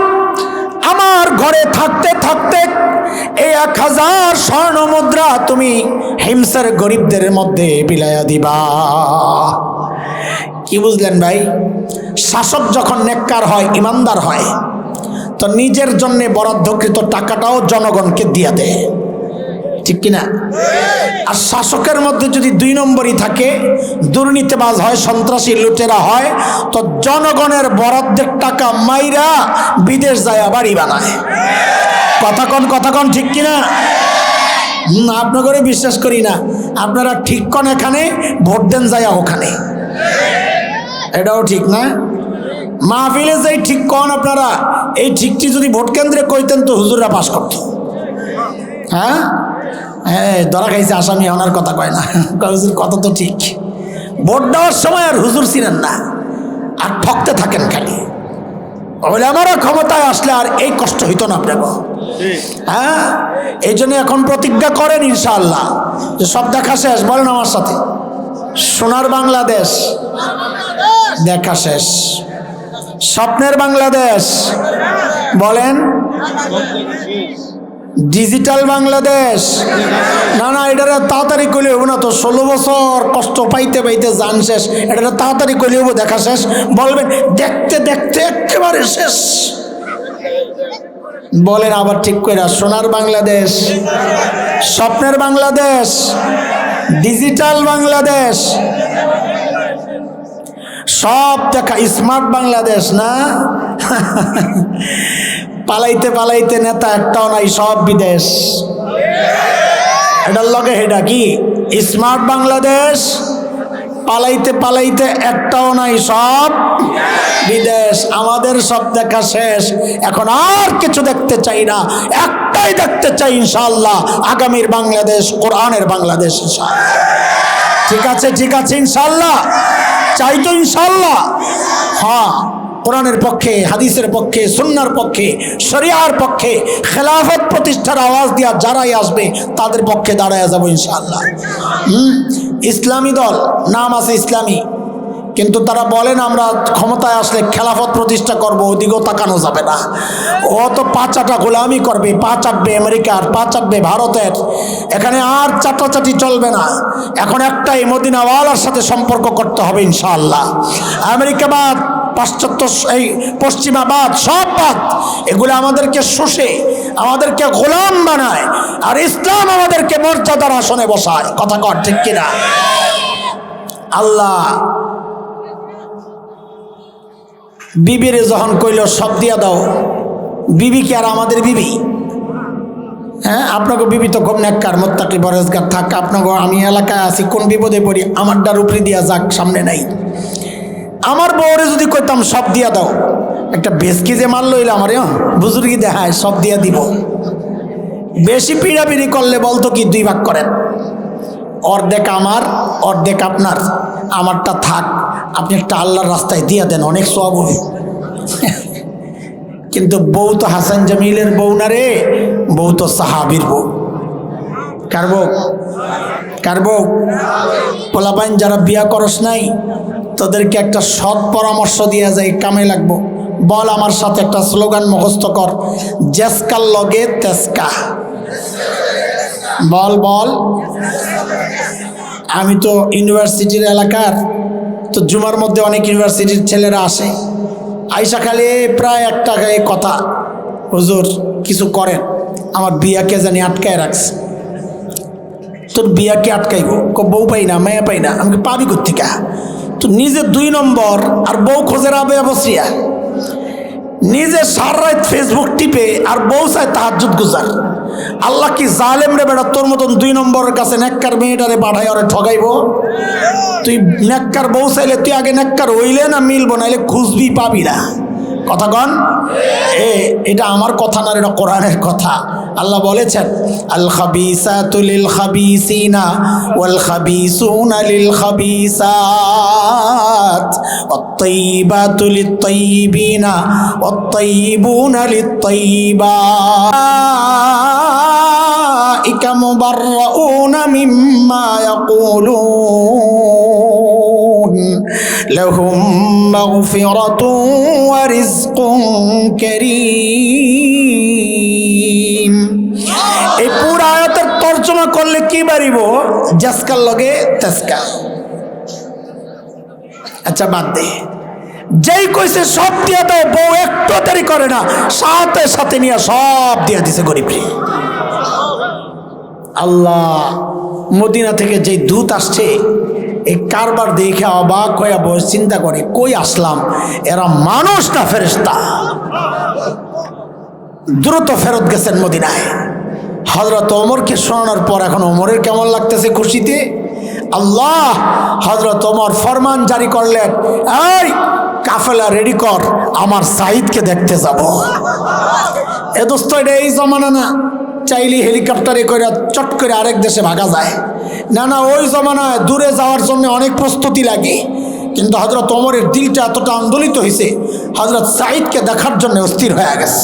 আমার ঘরে থাকতে থাকতে এই 1000 স্বর্ণ মুদ্রা তুমি হিমসের গরিবদের মধ্যে বিলাইয়া দিবা। কি বুঝলেন ভাই? শাসক যখন নেককার হয়, ইমানদার হয়, তো নিজের জন্য বরাদ্দকৃত টাকাটাও জনগণকে দিয়ে দেয়, ঠিক কিনা? আর শাসকের মধ্যে যদি 2 নম্বরই থাকে, দুর্নীতিবাজ হয়, সন্ত্রাসী লুটেরা হয়, তো জনগণের বরাদ্দের টাকা মাইরা বিদেশ যায় বাড়ি বানায়। কথা কন ঠিক কিনা? আপনাকে বিশ্বাস করি না, আপনারা ঠিক কন, এখানে ভোট দেন যায় ওখানে, এটাও ঠিক না? মাহফিলে যাই ঠিক কন আপনারা, এই ঠিকটি যদি ভোট কেন্দ্রে কইতেন তো হুজুররা পাস করত। হ্যাঁ হ্যাঁ, ধরা খাইছে আসামি, ওনার কথা কয় না, হুজুর কথা তো ঠিক। ভোট দেওয়ার সময় আর হুজুর ছিলেন না, আর ঠকতে থাকেন খালি। বলে আমারা ক্ষমতায় আসলে আর এই কষ্ট হইতো না আপনার। হ্যাঁ, এই জন্য এখন প্রতিজ্ঞা করেন ইনশাআল্লাহ যে সব দেখা শেষ। বলেন আমার সাথে, সোনার বাংলাদেশ দেখা শেষ, স্বপ্নের বাংলাদেশ বলেন, ডিজিটাল বাংলাদেশ না না, এটা তাড়াতাড়ি কইলে হবো না তো। 16 বছর কষ্ট পাইতে পাইতে জান শেষ, এটা তাড়াতাড়ি কইলে হবো দেখা শেষ? বলবেন দেখতে দেখতে একেবারে শেষ। বলেন আবার ঠিক করে, সোনার বাংলাদেশ, স্বপ্নের বাংলাদেশ, ডিজিটাল বাংলাদেশ, সব দেখা, স্মার্ট বাংলাদেশ না? পালাইতে পালাইতে নেতা একটাও নাই, সব বিদেশ। এটার লগে হেডা কি স্মার্ট বাংলাদেশ, পালাইতে পালাইতে একটাও নাই, সব বিদেশ। আমাদের সব দেখা শেষ, এখন আর কিছু দেখতে চাই না, একটাই দেখতে চাই ইনশাআল্লাহ, আগামীর বাংলাদেশ, কোরআনের বাংলাদেশ। ঠিক আছে, ঠিক আছে, ইনশাআল্লাহ চাই তো, ইনশাআল্লাহ। হ্যাঁ, কোরআনের পক্ষে, হাদিসের পক্ষে, সুন্নাহর পক্ষে, শরিয়ার পক্ষে, খেলাফত প্রতিষ্ঠার আওয়াজ দিয়া যারাই আসবে তাদের পক্ষে দাঁড়ায় যাব ইনশাআল্লাহ। ইসলামী দল, নাম আছে ইসলামী, কিন্তু তারা বলেন আমরা ক্ষমতায় আসলে খেলাফত প্রতিষ্ঠা করব, ওদিকেও তাকানো যাবে না। ও তো পা চাটা গোলামি করবে, পা চাটবে আমেরিকার, পা চাটবে ভারতের, এখানে আর চাটাচাটি চলবে না। এখন একটাই, মদিনাওয়ালার সাথে সম্পর্ক করতে হবে ইনশাআল্লাহ। আমেরিকাবাদ, পাশ্চাত্য, এই পশ্চিমাবাদ, সব বাদ, এগুলো আমাদেরকে শোষে, আমাদেরকে গোলাম বানায়, আর ইসলাম আমাদেরকে মর্যাদার আসনে বসায়। কথা কর ঠিক কিনা? আল্লাহ বিবিরে যখন কইল সব দিয়া দাও, বিবি কি আর আমাদের বিবি? হ্যাঁ, আপনাকে বিবি তো খুব নেককার, মোত্তাকি, পরেজগার থাক। আপনাকে আমি এলাকায় আছি, কোন বিপদে পড়ি, আমার ডার উপরে দিয়া যাক, সামনে নাই। আমার বউরে যদি কইতাম সব দিয়া দাও, একটা বেশকি যে মাল লইলে আমার বুজুর্গি দেখায় সব দিয়া দিব। বেশি পিড়াপিড়ি করলে বলতো কি 2 ভাগ করেন, অর্ধেক আমার, অর্ধেক আপনার, আমারটা থাক, আপনি একটা আল্লাহর রাস্তায় দিয়া দেন, অনেক সওয়াব হবে। কিন্তু বউ তো হাসান জামিলের বউ না রে, বউ তো সাহাবীর বউ। কার বউ? কার বউ? পোলাপাইন যারা বিয়া করস নাই, তাদেরকে একটা সৎ পরামর্শ দিয়া যায়, কামে লাগবো। বল আমার সাথে একটা স্লোগান মুখস্থ কর, জেসকার লগে তেসকা। বল বল। আমি তো ইউনিভার্সিটির এলাকার, তো জুমার মধ্যে অনেক ইউনিভার্সিটির ছেলেরা আসে, আইসা খালি প্রায় একটা কথা, হুজুর কিছু করেন, আমার বিয়াকে জানি আটকায় রাখছে। তোর বিয়াকে আটকাইব? বউ পাই না, মায়া পাই না। আমাকে পাবি কোত্থেকে? তো নিজে 2 নম্বর আর বউ খোঁজে রাবে বসিয়া, নিজে সারা রাত ফেসবুক টিপে আর বউ চায় তাহাজ্জুদ গুজার। আল্লাহ কি জালেম রে বেটা, তোর মতন 2 নম্বরের কাছে নেককার মেয়েটারে পাঠাই ওরে ঠগাইব? তুই নেককার বউ চাইলে তুই আগে নেককার হইলে না মিলবো, নাইলে খুঁজবি পাবি না। কথা কন? এটা আমার কথা না, এটা কোরআনের কথা। আল্লাহ বলেছেন, আল খাবিসাতু লিল খাবিসিনা ওয়াল খাবিসুনা লিল খাবিসাত ওয়াত তাইয়িবাতু লিত তাইয়িবিনা ওয়াত তাইয়িবুনা লিত তাইয়িবাত মুবাররাউনা মিম্মা ইয়াকুলুন লাহুম মাগফিরাতুন ওয়া রিজকুন কারীম। এই পুরো আয়াতের তর্জমা করলে কি বাড়িব? জাসকার লগে তাসকা। আচ্ছা বাদ দে, যেই কইছে সব দিয়া দাও, বউ একটু দেরি করে না, সাথে সাথে নিয়ে সব দিয়া দিছে গরিবরে। আল্লাহ মদিনা থেকে যে দূত আসছে, এই কারবার দেখে অবাক হয়ে বসে চিন্তা করে, কই আসলাম, এরা মানুষ না ফেরেশতা? দ্রুত ফেরত গেছেন মদিনায়। হযরত ওমরকে শোনানোর পর এখন ওমরের কেমন লাগতেছে খুশিতে। আল্লাহ হযরত ওমর ফরমান জারি করলেন, এই কাফেলা রেডি কর, আমার সাঈদকে দেখতে যাব। এ দোস্ত, এটা এই জমানা না, চাইলে হেলিকপ্টারে করে চট করে আরেক দেশে ভাগা যায় না। না, ওই জমানায় দূরে যাওয়ার জন্য অনেক প্রস্তুতি লাগে। কিন্তু হযরত ওমরের দিলটা এতটা আন্দোলিত হয়েছে, হযরত সাঈদকে দেখার জন্য অস্থির হয়ে গেছে।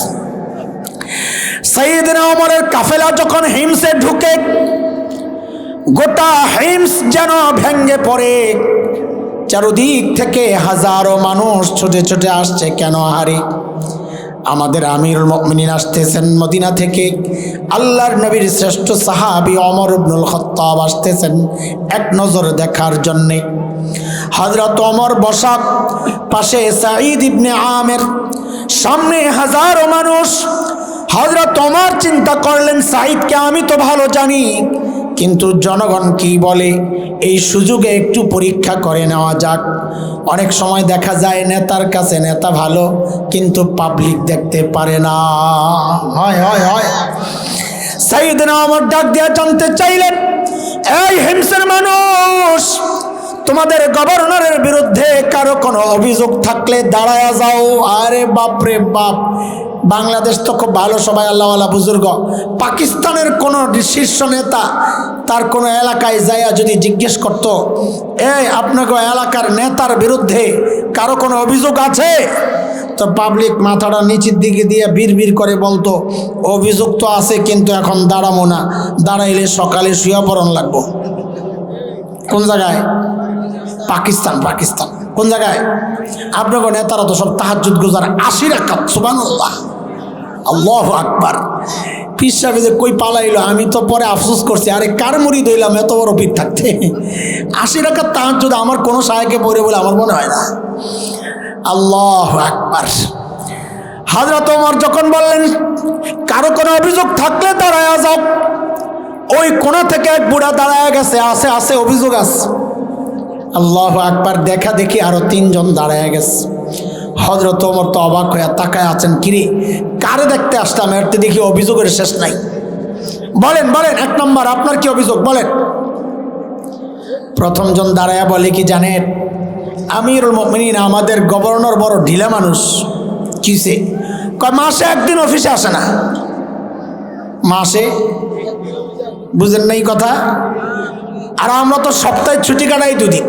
সাইয়েদনা ওমরের কাফেলা যখন হিমসে ঢুকে, গোটা হিমস যেন ভেঙ্গে পড়ে। চারদিক থেকে হাজারো মানুষ ছুটে ছুটে আসছে। কেন হারি? আমাদের আমিরুল মুমিনিন আসতেছেন মদিনা থেকে, আল্লাহর নবীর শ্রেষ্ঠ সাহাবী ওমর ইবনুল খাত্তাব আসতেছেন এক নজর দেখার জন্যে। হযরত ওমর বসা, পাশে সাঈদ ইবনে আমের, সামনে হাজারো মানুষ। হযরত ওমর চিন্তা করলেন, সাঈদকে আমি তো ভালো জানি, কিন্তু জনগণ কি বলে, এই সুযোগে একটু পরীক্ষা করে নেওয়া যাক। অনেক সময় দেখা যায় নেতার কাছে নেতা ভালো, কিন্তু পাবলিক দেখতে পারে না। হয় হয় হয়। সাইয়েদনা ওমর ডাক দিয়া জানতে চাইলেন, এই হিমসের মানুষ, তোমাদের গভর্নরের বিরুদ্ধে কারো কোনো অভিযোগ থাকলে দাঁড়ায়া যাও। আরে বাপরে বাপ, বাংলাদেশ তো খুব ভালো, সবাই আল্লাহওয়ালা বুজুর্গ। পাকিস্তানের কোনো শীর্ষ নেতা তার কোনো এলাকায় যাইয়া যদি জিজ্ঞেস করত, এই আপনাকে এলাকার নেতার বিরুদ্ধে কারো কোনো অভিযোগ আছে, তো পাবলিক মাথাটা নিচের দিকে দিয়ে বিড়বিড় করে বলতো, অভিযোগ তো আছে, কিন্তু এখন দাঁড়াবো না, দাঁড়াইলে সকালে শুয়ে পড়ন লাগবো। কোন জায়গায়? পাকিস্তান। পাকিস্তান কোন জায়গায়? আপনার নেতারা তো সব তাহাজ্জুদ গুজার 80 রাকাত। সুবহানাল্লাহ, আল্লাহু আকবার। পীর সাহেব যে কই পালাইলো, আমি তো পরে আফসোস করছি, আরে কার মুরিদ হইলাম এত বড় পীর থাকতে। 80 রাকাত তাহাজ্জুদ আমার কোনো সাহেবকে পড়ে বলে আমার মনে হয় না। আল্লাহু আকবার। হযরত ওমর যখন বললেন কারো কোনো অভিযোগ থাকলে দাঁড়ায় যাও, ওই কোণা থেকে এক বুড়া দাঁড়ায় গেছে, আছে আছে অভিযোগ আছে। আল্লাহু আকবার। দেখা দেখি আরো 3 জন দাঁড়ায় গেছে। হযরত ওমর তো অবাক হয়ে তাকায় আছেন, কিরে কারে দেখতে আসলাম, এর তো দেখি অভিযোগের শেষ নাই। বলেন বলেন, 1 নম্বর আপনার কি অভিযোগ বলেন। প্রথম জন দাঁড়ায় বলে কি জানেন, আমিরুল মুমিনিন আমাদের গভর্নর বড় ঢিলা মানুষ। কিসে? কয় মাসে একদিন অফিসে আসে না। মাসে, বুঝেন নাই কথা? আর আমরা তো সপ্তাহে ছুটি কাটাই 2 দিন,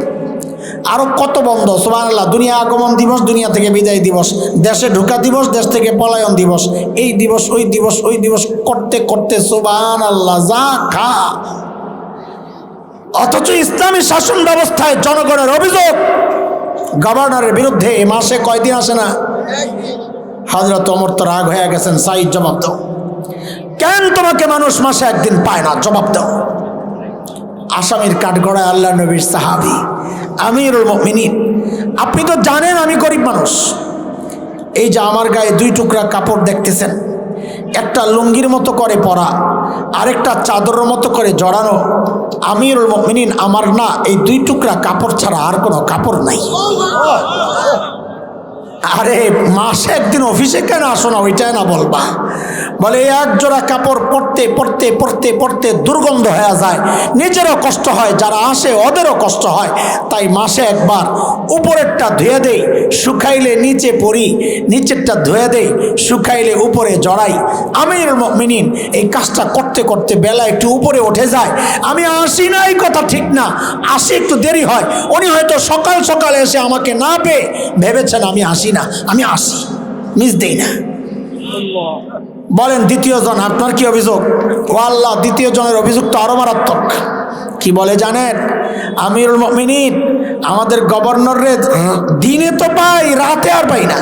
আরো কত বন্ধ। সুবহানাল্লাহ, দুনিয়া আগমন দিবস, দুনিয়া থেকে বিদায় দিবস, দেশে ঢোকা দিবস, দেশ থেকে পলায়ন দিবস, এই দিবস ওই দিবস ওই দিবস করতে করতে সুবহানাল্লাহ যা খা। অথচ ইসলামী শাসন ব্যবস্থায় জনগণের অভিযোগ গভর্নরের বিরুদ্ধে মাসে কয়দিন আসে না। হযরত ওমর তো রাগ হয়ে গেছেন, সাইদ জবাব দাও, কেন তোমাকে মানুষ মাসে একদিন পায় না, জবাব দাও। আসামির কাঠগড়ায় আল্লাহ নবীর সাহাবী আমিরুল মুমিনিন, আপনি তো জানেন আমি গরিব মানুষ, এই যে আমার গায়ে 2 টুকরা কাপড় দেখতেছেন, একটা লুঙ্গির মতো করে পরা, আরেকটা চাদরের মতো করে জড়ানো। আমিরুল মুমিনিন, আমার না এই 2 টুকরা কাপড় ছাড়া আর কোনো কাপড় নাই। আরে মাসে একদিন অফিসে কেন আসো না, ওইটাই না বলবা। বলে এক জোড়া কাপড় পরতে পরতে পরতে পরতে দুর্গন্ধ হয়ে যায়, নিজেরও কষ্ট হয়, যারা আসে ওদেরও কষ্ট হয়, তাই মাসে একবার উপরেরটা ধুয়ে দেই, শুকাইলে নিচে পরি, নিচেরটা ধুয়ে দেই, শুকাইলে উপরে জড়াই। আমিরুল মুমিনিন এই কাজটা করতে করতে বেলা একটু উপরে উঠে যায়। আমি আসি না এই কথা ঠিক না, আসি একটু দেরি হয়। উনি হয়তো সকাল সকাল এসে আমাকে না পেয়ে ভেবেছেন আমি আসি না, আমি আসি, মিস দেই না। বলেন দ্বিতীয় জন আপনার কি অভিযোগ? ও আল্লাহ, দ্বিতীয় জনের অভিযোগ তো আরো মারাত্মক। কি বলে জানেন, আমিরুল মুমিনিন আমাদের গভর্নরের দিনে তো পাই, রাতে আর পাই না।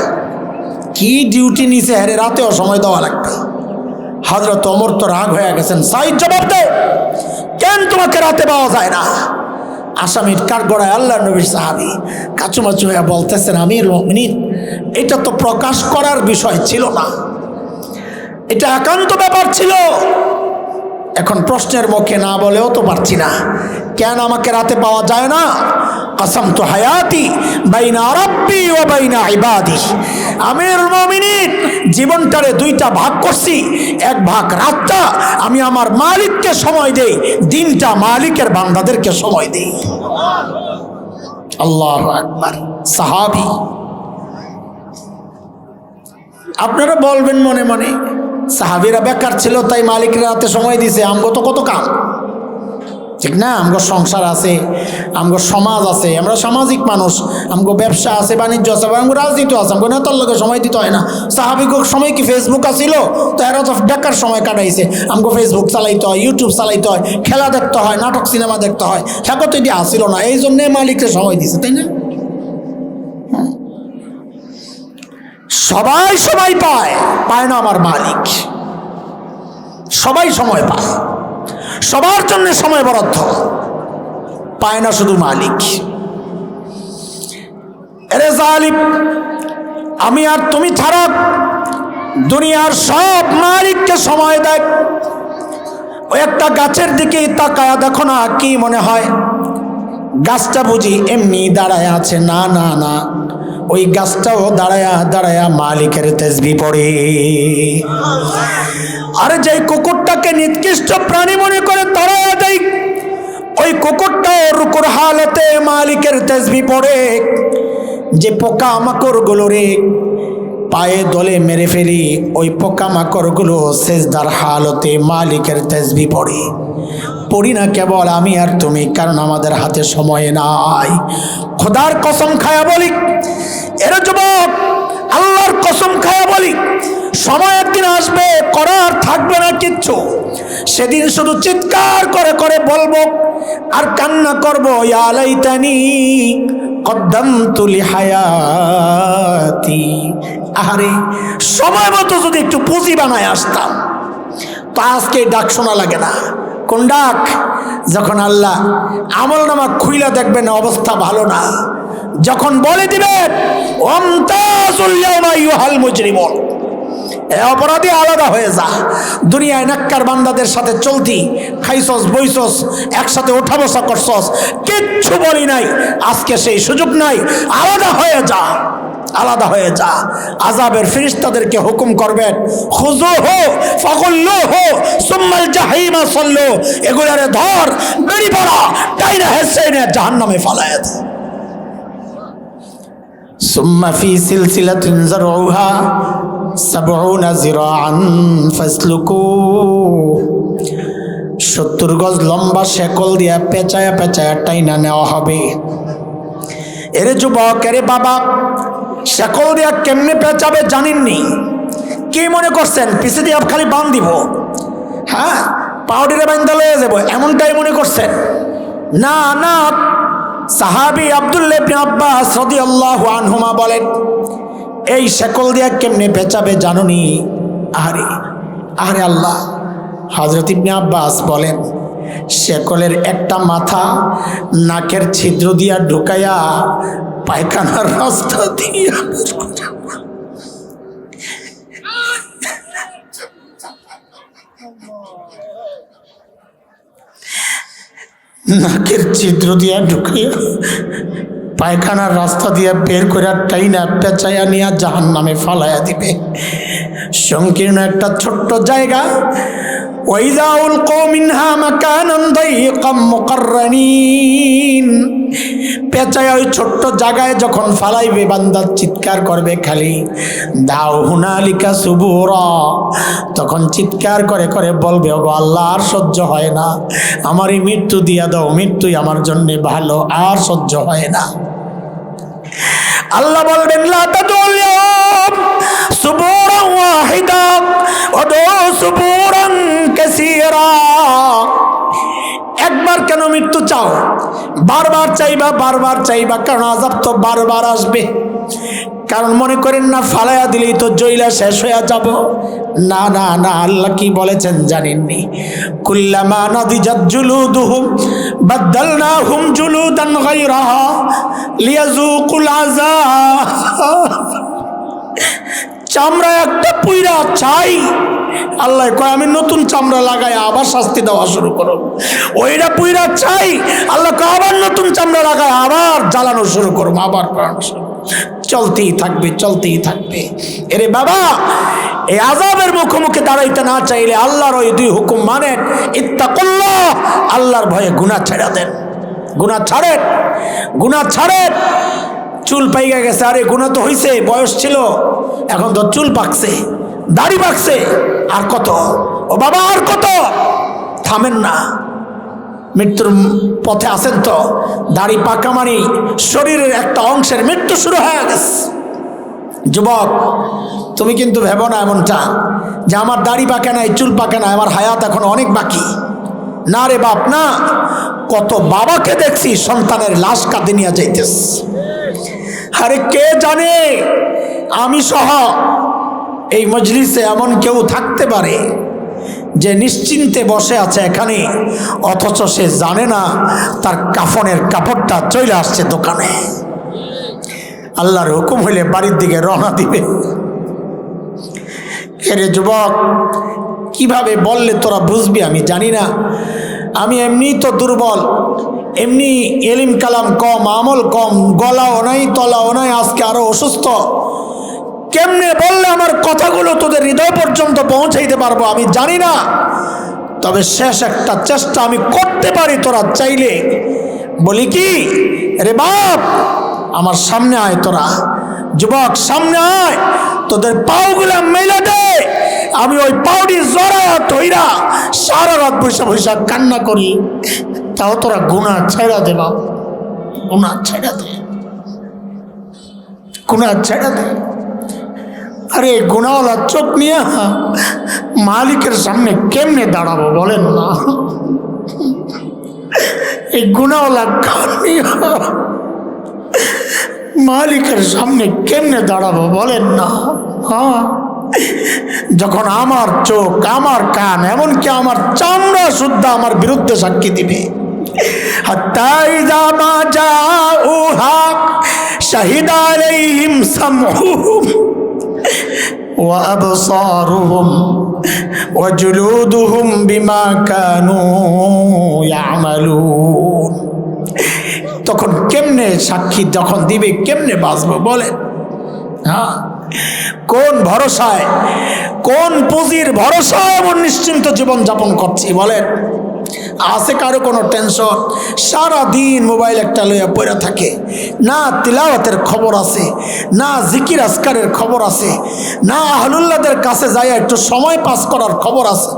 কি ডিউটি নিছে, হ্যাঁ রাতেও সময় দেওয়া লাগবে। হযরত ওমর তো রাগ হয়ে গেছেন, সাইদ জবাব দে, কেন তোমাকে রাতে পাওয়া যায় না। আসামির কাঠগড়ায় আল্লাহ নবীর সাহাবী কাচুমাচু হয়ে বলতেছেন, আমিরুল মুমিনিন এটা তো প্রকাশ করার বিষয় ছিল না, এটা একান্ত ব্যাপার ছিল। এখন প্রশ্নের মুখে না বলেও তো পারছি না, কেন আমাকে রাতে পাওয়া যায় না। কাসামতু হায়াতি বাইনা রাব্বি ওয়া বাইনা ইবাদি, আমিরুল মুমিনিন জীবনটারে 2টা ভাগ করছি, এক ভাগ রাতটা আমি আমার মালিককে সময় দেই, দিনটা মালিকের বান্দাদেরকে সময় দেই। আল্লাহু আকবার। সাহাবী, আপনারা বলবেন মনে মনে সাহাবীরা বেকার ছিল তাই মালিকের রাতে সময় দিছে, আমগো তো কত কাম, ঠিক না? আমগো সংসার আছে, আমগো সমাজ আছে, আমরা সামাজিক মানুষ, আমগো ব্যবসা আছে, বাণিজ্য আছে, আমগো রাজনীতি আছে, আমগো নেতার লোকের সময় দিতে হয় না। সাহাবিগো সময় কি ফেসবুক আসিল, তো এরা তো বেকার সময় কাটাইছে। আমগো ফেসবুক চালাইতে হয়, ইউটিউব চালাইতে হয়, খেলা দেখতে হয়, নাটক সিনেমা দেখতে হয়, হ্যাঁ তো এটি আসিল না, এই জন্যে মালিককে সময় দিছে, তাই না? সবাই সময় পায়, পায় না আমার মালিক। সবাই সময় পায়, সবার জন্য সময় বরাদ্দ, পায় না শুধু মালিক। এরে জালিম, আমি আর তুমি ছাড়া দুনিয়ার সব মালিককে সময় দেয়। ওই একটা গাছের দিকে তাকায়া দেখো না, কি মনে হয় গাছটা বুঝি এমনি দাঁড়ায় আছে? না না না, ওই গাছটাও দাঁড়ায়া দাঁড়ায়া মালিকের তাসবিহ পড়ে। আরে যে কুকুরটাকে নিকৃষ্ট প্রাণী মনে করে তাড়ায়া দেয়, ওই কুকুরটাও রুকুর হালতে মালিকের তাসবিহ পড়ে। যে পোকা মাকড়গুলো রে পায়ে দলে মেরে ফেলি, ওই পোকা মাকড়গুলো সেজদার হালতে মালিকের তাসবিহ পড়ে। পড়ি না কেবল আমি আর তুমি, কারণ আমাদের হাতে সময় নাই। খোদার কসম খায়া বলি, এর যুবক আল্লাহর কসম খায়া বলি, সময় একদিন আসবে করার থাকবে না কিচ্ছু। সেদিন শুধু চিৎকার করে করে বলবো, আর কান্না করব, ইয়া লাইতানি কদ্দামতু লিহায়াতি, আরে সময় মতো যদি একটু পুঁজি বানায় আসতাম তো আজকে ডাক শোনা লাগে না। কোন ডাক? যখন আল্লাহ আমল নামা খুইলা দেখবেন অবস্থা ভালো না, যখন বলে দিবেন ওয়ামতাজুল ইয়াওমা আইয়ুহাল মুজরিমুন, অপরাধী আলাদা হয়ে যা। দুনিয়ায় নাক্কার বান্দাদের সাথে চলতি, খাইছস বইছস, একসাথে ওঠা বসা করছস, কিচ্ছু বলি নাই, আজকে সেই সুযোগ নাই, আলাদা হয়ে যা, আলাদা হয়ে যা। আযাবের ফেরেশতাদেরকে হুকুম করবেন, খুযুহু ফাগুল্লুহু সুম্মাল জাহিমা সাল্লু, এগুলারে ধর, বেড়ি পড়া, টাইনা হেসেনে জাহান্নামে ফালায় দে। সুম্মা ফি সিলসিলাতিন যারউহা 70 যিরাআন ফাসলুকু, 70 গজ লম্বা শেকল দিয়া পেঁচায়া পেঁচায়া টাইনা নেওয়া হবে। এরে যুবক, এরে বাবা, শেকল দিয়া কেমনে পেঁচাবে জানেননি? কি মনে করছেন পিছে দিয়ে খালি বান দিব, হ্যাঁ পাউডিরে বান্ধা লয়ে যাব, এমনটাই মনে করছেন? না না, সাহাবী আব্দুল্লাহ ইবনে আব্বাস রাদিয়াল্লাহু আনহুমা বলেন, এই শেকল দিয়া কেমনে পেঁচাবে জানুনি? আরে আরে আল্লাহ। হযরত ইবনে আব্বাস বলেন, শেকলের একটা মাথা নাকের ছিদ্র দিয়া ঢুকাইয়া পায়খানার রাস্তা দিয়া নাকের ছিদ্র দিয়া ঢুকাইয়া পায়খানার রাস্তা দিয়া বের করে টাইনা পেঁচাইয়া নিয়া জাহান্নামে ফালাইয়া দিবে। সংকীর্ণ একটা ছোট্ট জায়গা, ওয়াইযা উলকু মিনহা মাকানান দাইকাম মুকাররানিন, পেঁচাইয়া ওই ছোট্ট জায়গায় যখন ফালাইবে বান্দা চিৎকার করবে খালি দাও হুনালিকা সুবুরা, তখন চিৎকার করে করে বলবে, ওগো আল্লাহ আর সহ্য হয় না, আমারই মৃত্যু দিয়া দাও, মৃত্যুই আমার জন্য ভালো, আর সহ্য হয় না। আল্লাহ বলবেন লা তাদুল ইয়াউম সুবুরান ওয়াহিদা ওয়াদু সুবুরান কাসীরা, একবার কেন মৃত্যু চাও? বারবার চাইবা, বারবার চাইবা, কারণ আযাব তো বারবার আসবে। কারণ মনে করেন না ফালাইয়া দিলেই তো জইলা শেষ হয়ে যাব। না না না, আল্লাহ কি বলেছেন জানেননি? কুল্লামা নাদিজাত জুলুদুহুম বাদদালনাহুম জুলুদান গায়রাহা লিয়াযুকুল আযাব, চামড়া একটা পুইরা চাই, আল্লাহ কয় আমি নতুন চামড়া লাগাই আবার শাস্তি দেওয়া শুরু করো। ওইটা পুইরা চাই, আল্লাহ কয় আবার নতুন চামড়া লাগায় আবার জ্বালানো শুরু করবো, আবার করানো শুরু, চলতেই থাকবে, চলতেই থাকবে। এরে বাবা, এই আযাবের মুখোমুখি দাঁড়াইতে না চাইলে আল্লাহর ওই দুই হুকুম মানেন, ইত্তাকুল্লাহ, আল্লাহর ভয়ে গুনাহ ছেড়ে দেন, গুনাহ ছাড়েন, গুনাহ ছাড়েন। চুল পাইকা গেছে, আরে গুনাহ তো হইছে, বয়স ছিল, এখন তো চুল পাকছে, দাড়ি পাকছে, আর কত? ও বাবা আর কত? থামেন না, মৃত্যুর পথে আছেন তো। দাড়ি পাকা মানে শরীরের একটা অংশের মৃত্যু শুরু হয়ে গেছে। যুবক, তুমি কিন্তু ভেবো না এমনটা যে আমার দাড়ি পাকে নাই, চুল পাকে না, আমার হায়াত এখন অনেক বাকি। না রে বাপ না, কত বাবাকে দেখছি সন্তানের লাশ কাঁধে নিয়ে যাইতেছে। আরে কে জানে, আমি সহ এই মজলিসে এমন কেউ থাকতে পারে যে নিশ্চিন্তে বসে আছে এখানে, অথচ সে জানে না তার কাফনের কাপড়টা চলে আসছে দোকানে, আল্লাহর হুকুম হইলে বাড়ির দিকে রওনা দিবে। এরে যুবক, কিভাবে বললে তোরা বুঝবি আমি জানি না, আমি এমনি তো দুর্বল, এমনি এলিম কালাম কম, আমল কম, গলাও নাই, তলাও নাই, আজকে আরো অসুস্থ। কেমনে বললে আমার কথাগুলো তোদের হৃদয় পর্যন্ত পৌঁছাইতে পারবো আমি জানি না, তবে শেষ একটা চেষ্টা আমি করতে পারি তোরা চাইলে। বলি কি, রে বাপ আমার সামনে আয়, তোরা যুবক সামনে আয়, তোদের পাওগুলা মেলে দে, আমি ওই পাউডি জড়া ধইরা সারা রাত বৈশা বৈশা কান্না করি, তাও তোরা গুনাহ ছেড়া দে বাপ, গুনাহ ছেড়া দে, গুনাহ ছেড়া দে। আরে গুনাহওয়ালা চোখ নিয়ে মালিকের সামনে কেমনে দাঁড়াবো বলেন না? এই গুনাহওয়ালা কামি মালিকের সামনে কেমনে দাঁড়াবো বলেন না? হ্যাঁ, যখন আমার চোখ, আমার কান, এমনকি আমার চামড়া শুদ্ধ আমার বিরুদ্ধে সাক্ষী দিবে। হাত্তা ইযা মা জাউহা শাহিদা আলাইহিম সামউহুম ওয়া আবসারুহুম ওয়া জুলুদুহুম বিমা কানু ইয়ামালুন। তখন কেমনে সাক্ষী যখন দিবে, কেমনে বাঁচবো বলেন? হ্যাঁ, কোন ভরসায়, কোন পুঁজির ভরসায় এমন নিশ্চিন্ত জীবন যাপন করছি বলেন? আছে কারো কোনো টেনশন? সারা দিন মোবাইল একটা লইয়া পড়ে থাকে, না তিলাওয়াতের খবর আছে, না জিকির আজকারের খবর আছে, না আহলুল্লাহদের কাছে যাই একটু সময় পাস করার খবর আছে।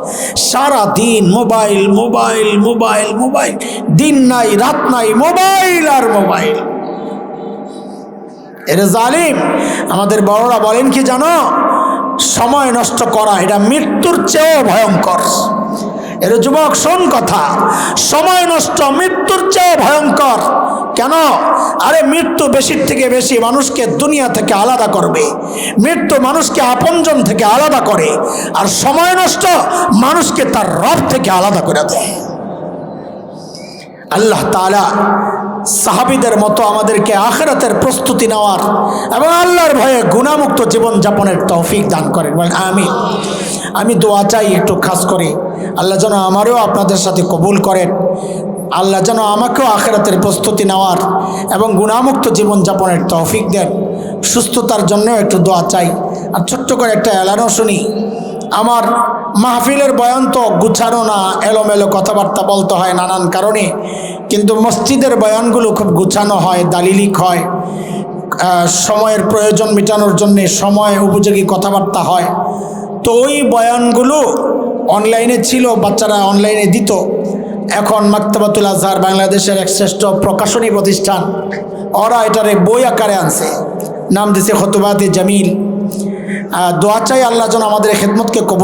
সারা দিন মোবাইল মোবাইল মোবাইল মোবাইল, দিন নাই রাত নাই, মোবাইল আর মোবাইল। এর জালিম আমাদের বড়রা বলেন কি জানো? সময় নষ্ট করা এটা মৃত্যুর চেয়েও ভয়ঙ্কর। এর যুবক শোন কথা, সময় নষ্ট মৃত্যুর চেয়ে ভয়ঙ্কর। কেন? আরে মৃত্যু বেশির থেকে বেশি মানুষকে দুনিয়া থেকে আলাদা করবে, মৃত্যু মানুষকে আপনজন থেকে আলাদা করে, আর সময় নষ্ট মানুষকে তার রব থেকে আলাদা করে দেয়। আল্লাহ তাআলা সাহাবীদের মতো আমাদেরকে আখিরাতের প্রস্তুতি নেওয়ার এবং আল্লাহর ভয়ে গুনাহমুক্ত জীবন যাপনের তৌফিক দান করেন, বলেন আমিন। আমি দোয়া চাই একটু খাস করে, আল্লাহ যেন আমারও আপনাদের সাথে কবুল করেন। আল্লাহ যেন আমাকেও আখিরাতের প্রস্তুতি নেওয়ার এবং গুনাহমুক্ত জীবন যাপনের তৌফিক দেন। সুস্থতার জন্য একটু দোয়া চাই। আর ছোট্ট করে একটা এলানও শুনি। আমার মাহফিলের বয়ান তো গুছানো না, এলোমেলো কথাবার্তা বলতে হয় নানান কারণে, কিন্তু মসজিদের বয়ানগুলো খুব গুছানো হয়, দালিলিক হয়, সময়ের প্রয়োজন মেটানোর জন্যে সময় উপযোগী কথাবার্তা হয়। তো ওই বয়ানগুলো অনলাইনে ছিল, বাচ্চারা অনলাইনে দিত। এখন মাকতাবাতুল আজহার বাংলাদেশের এক শ্রেষ্ঠ প্রকাশনী প্রতিষ্ঠান, ওরা এটারে বই আকারে আনছে, নাম দিছে খুতবাতে জামিল। দোয়া চাই আল্লাহ যেন আমাদের খেদমতকে কবুল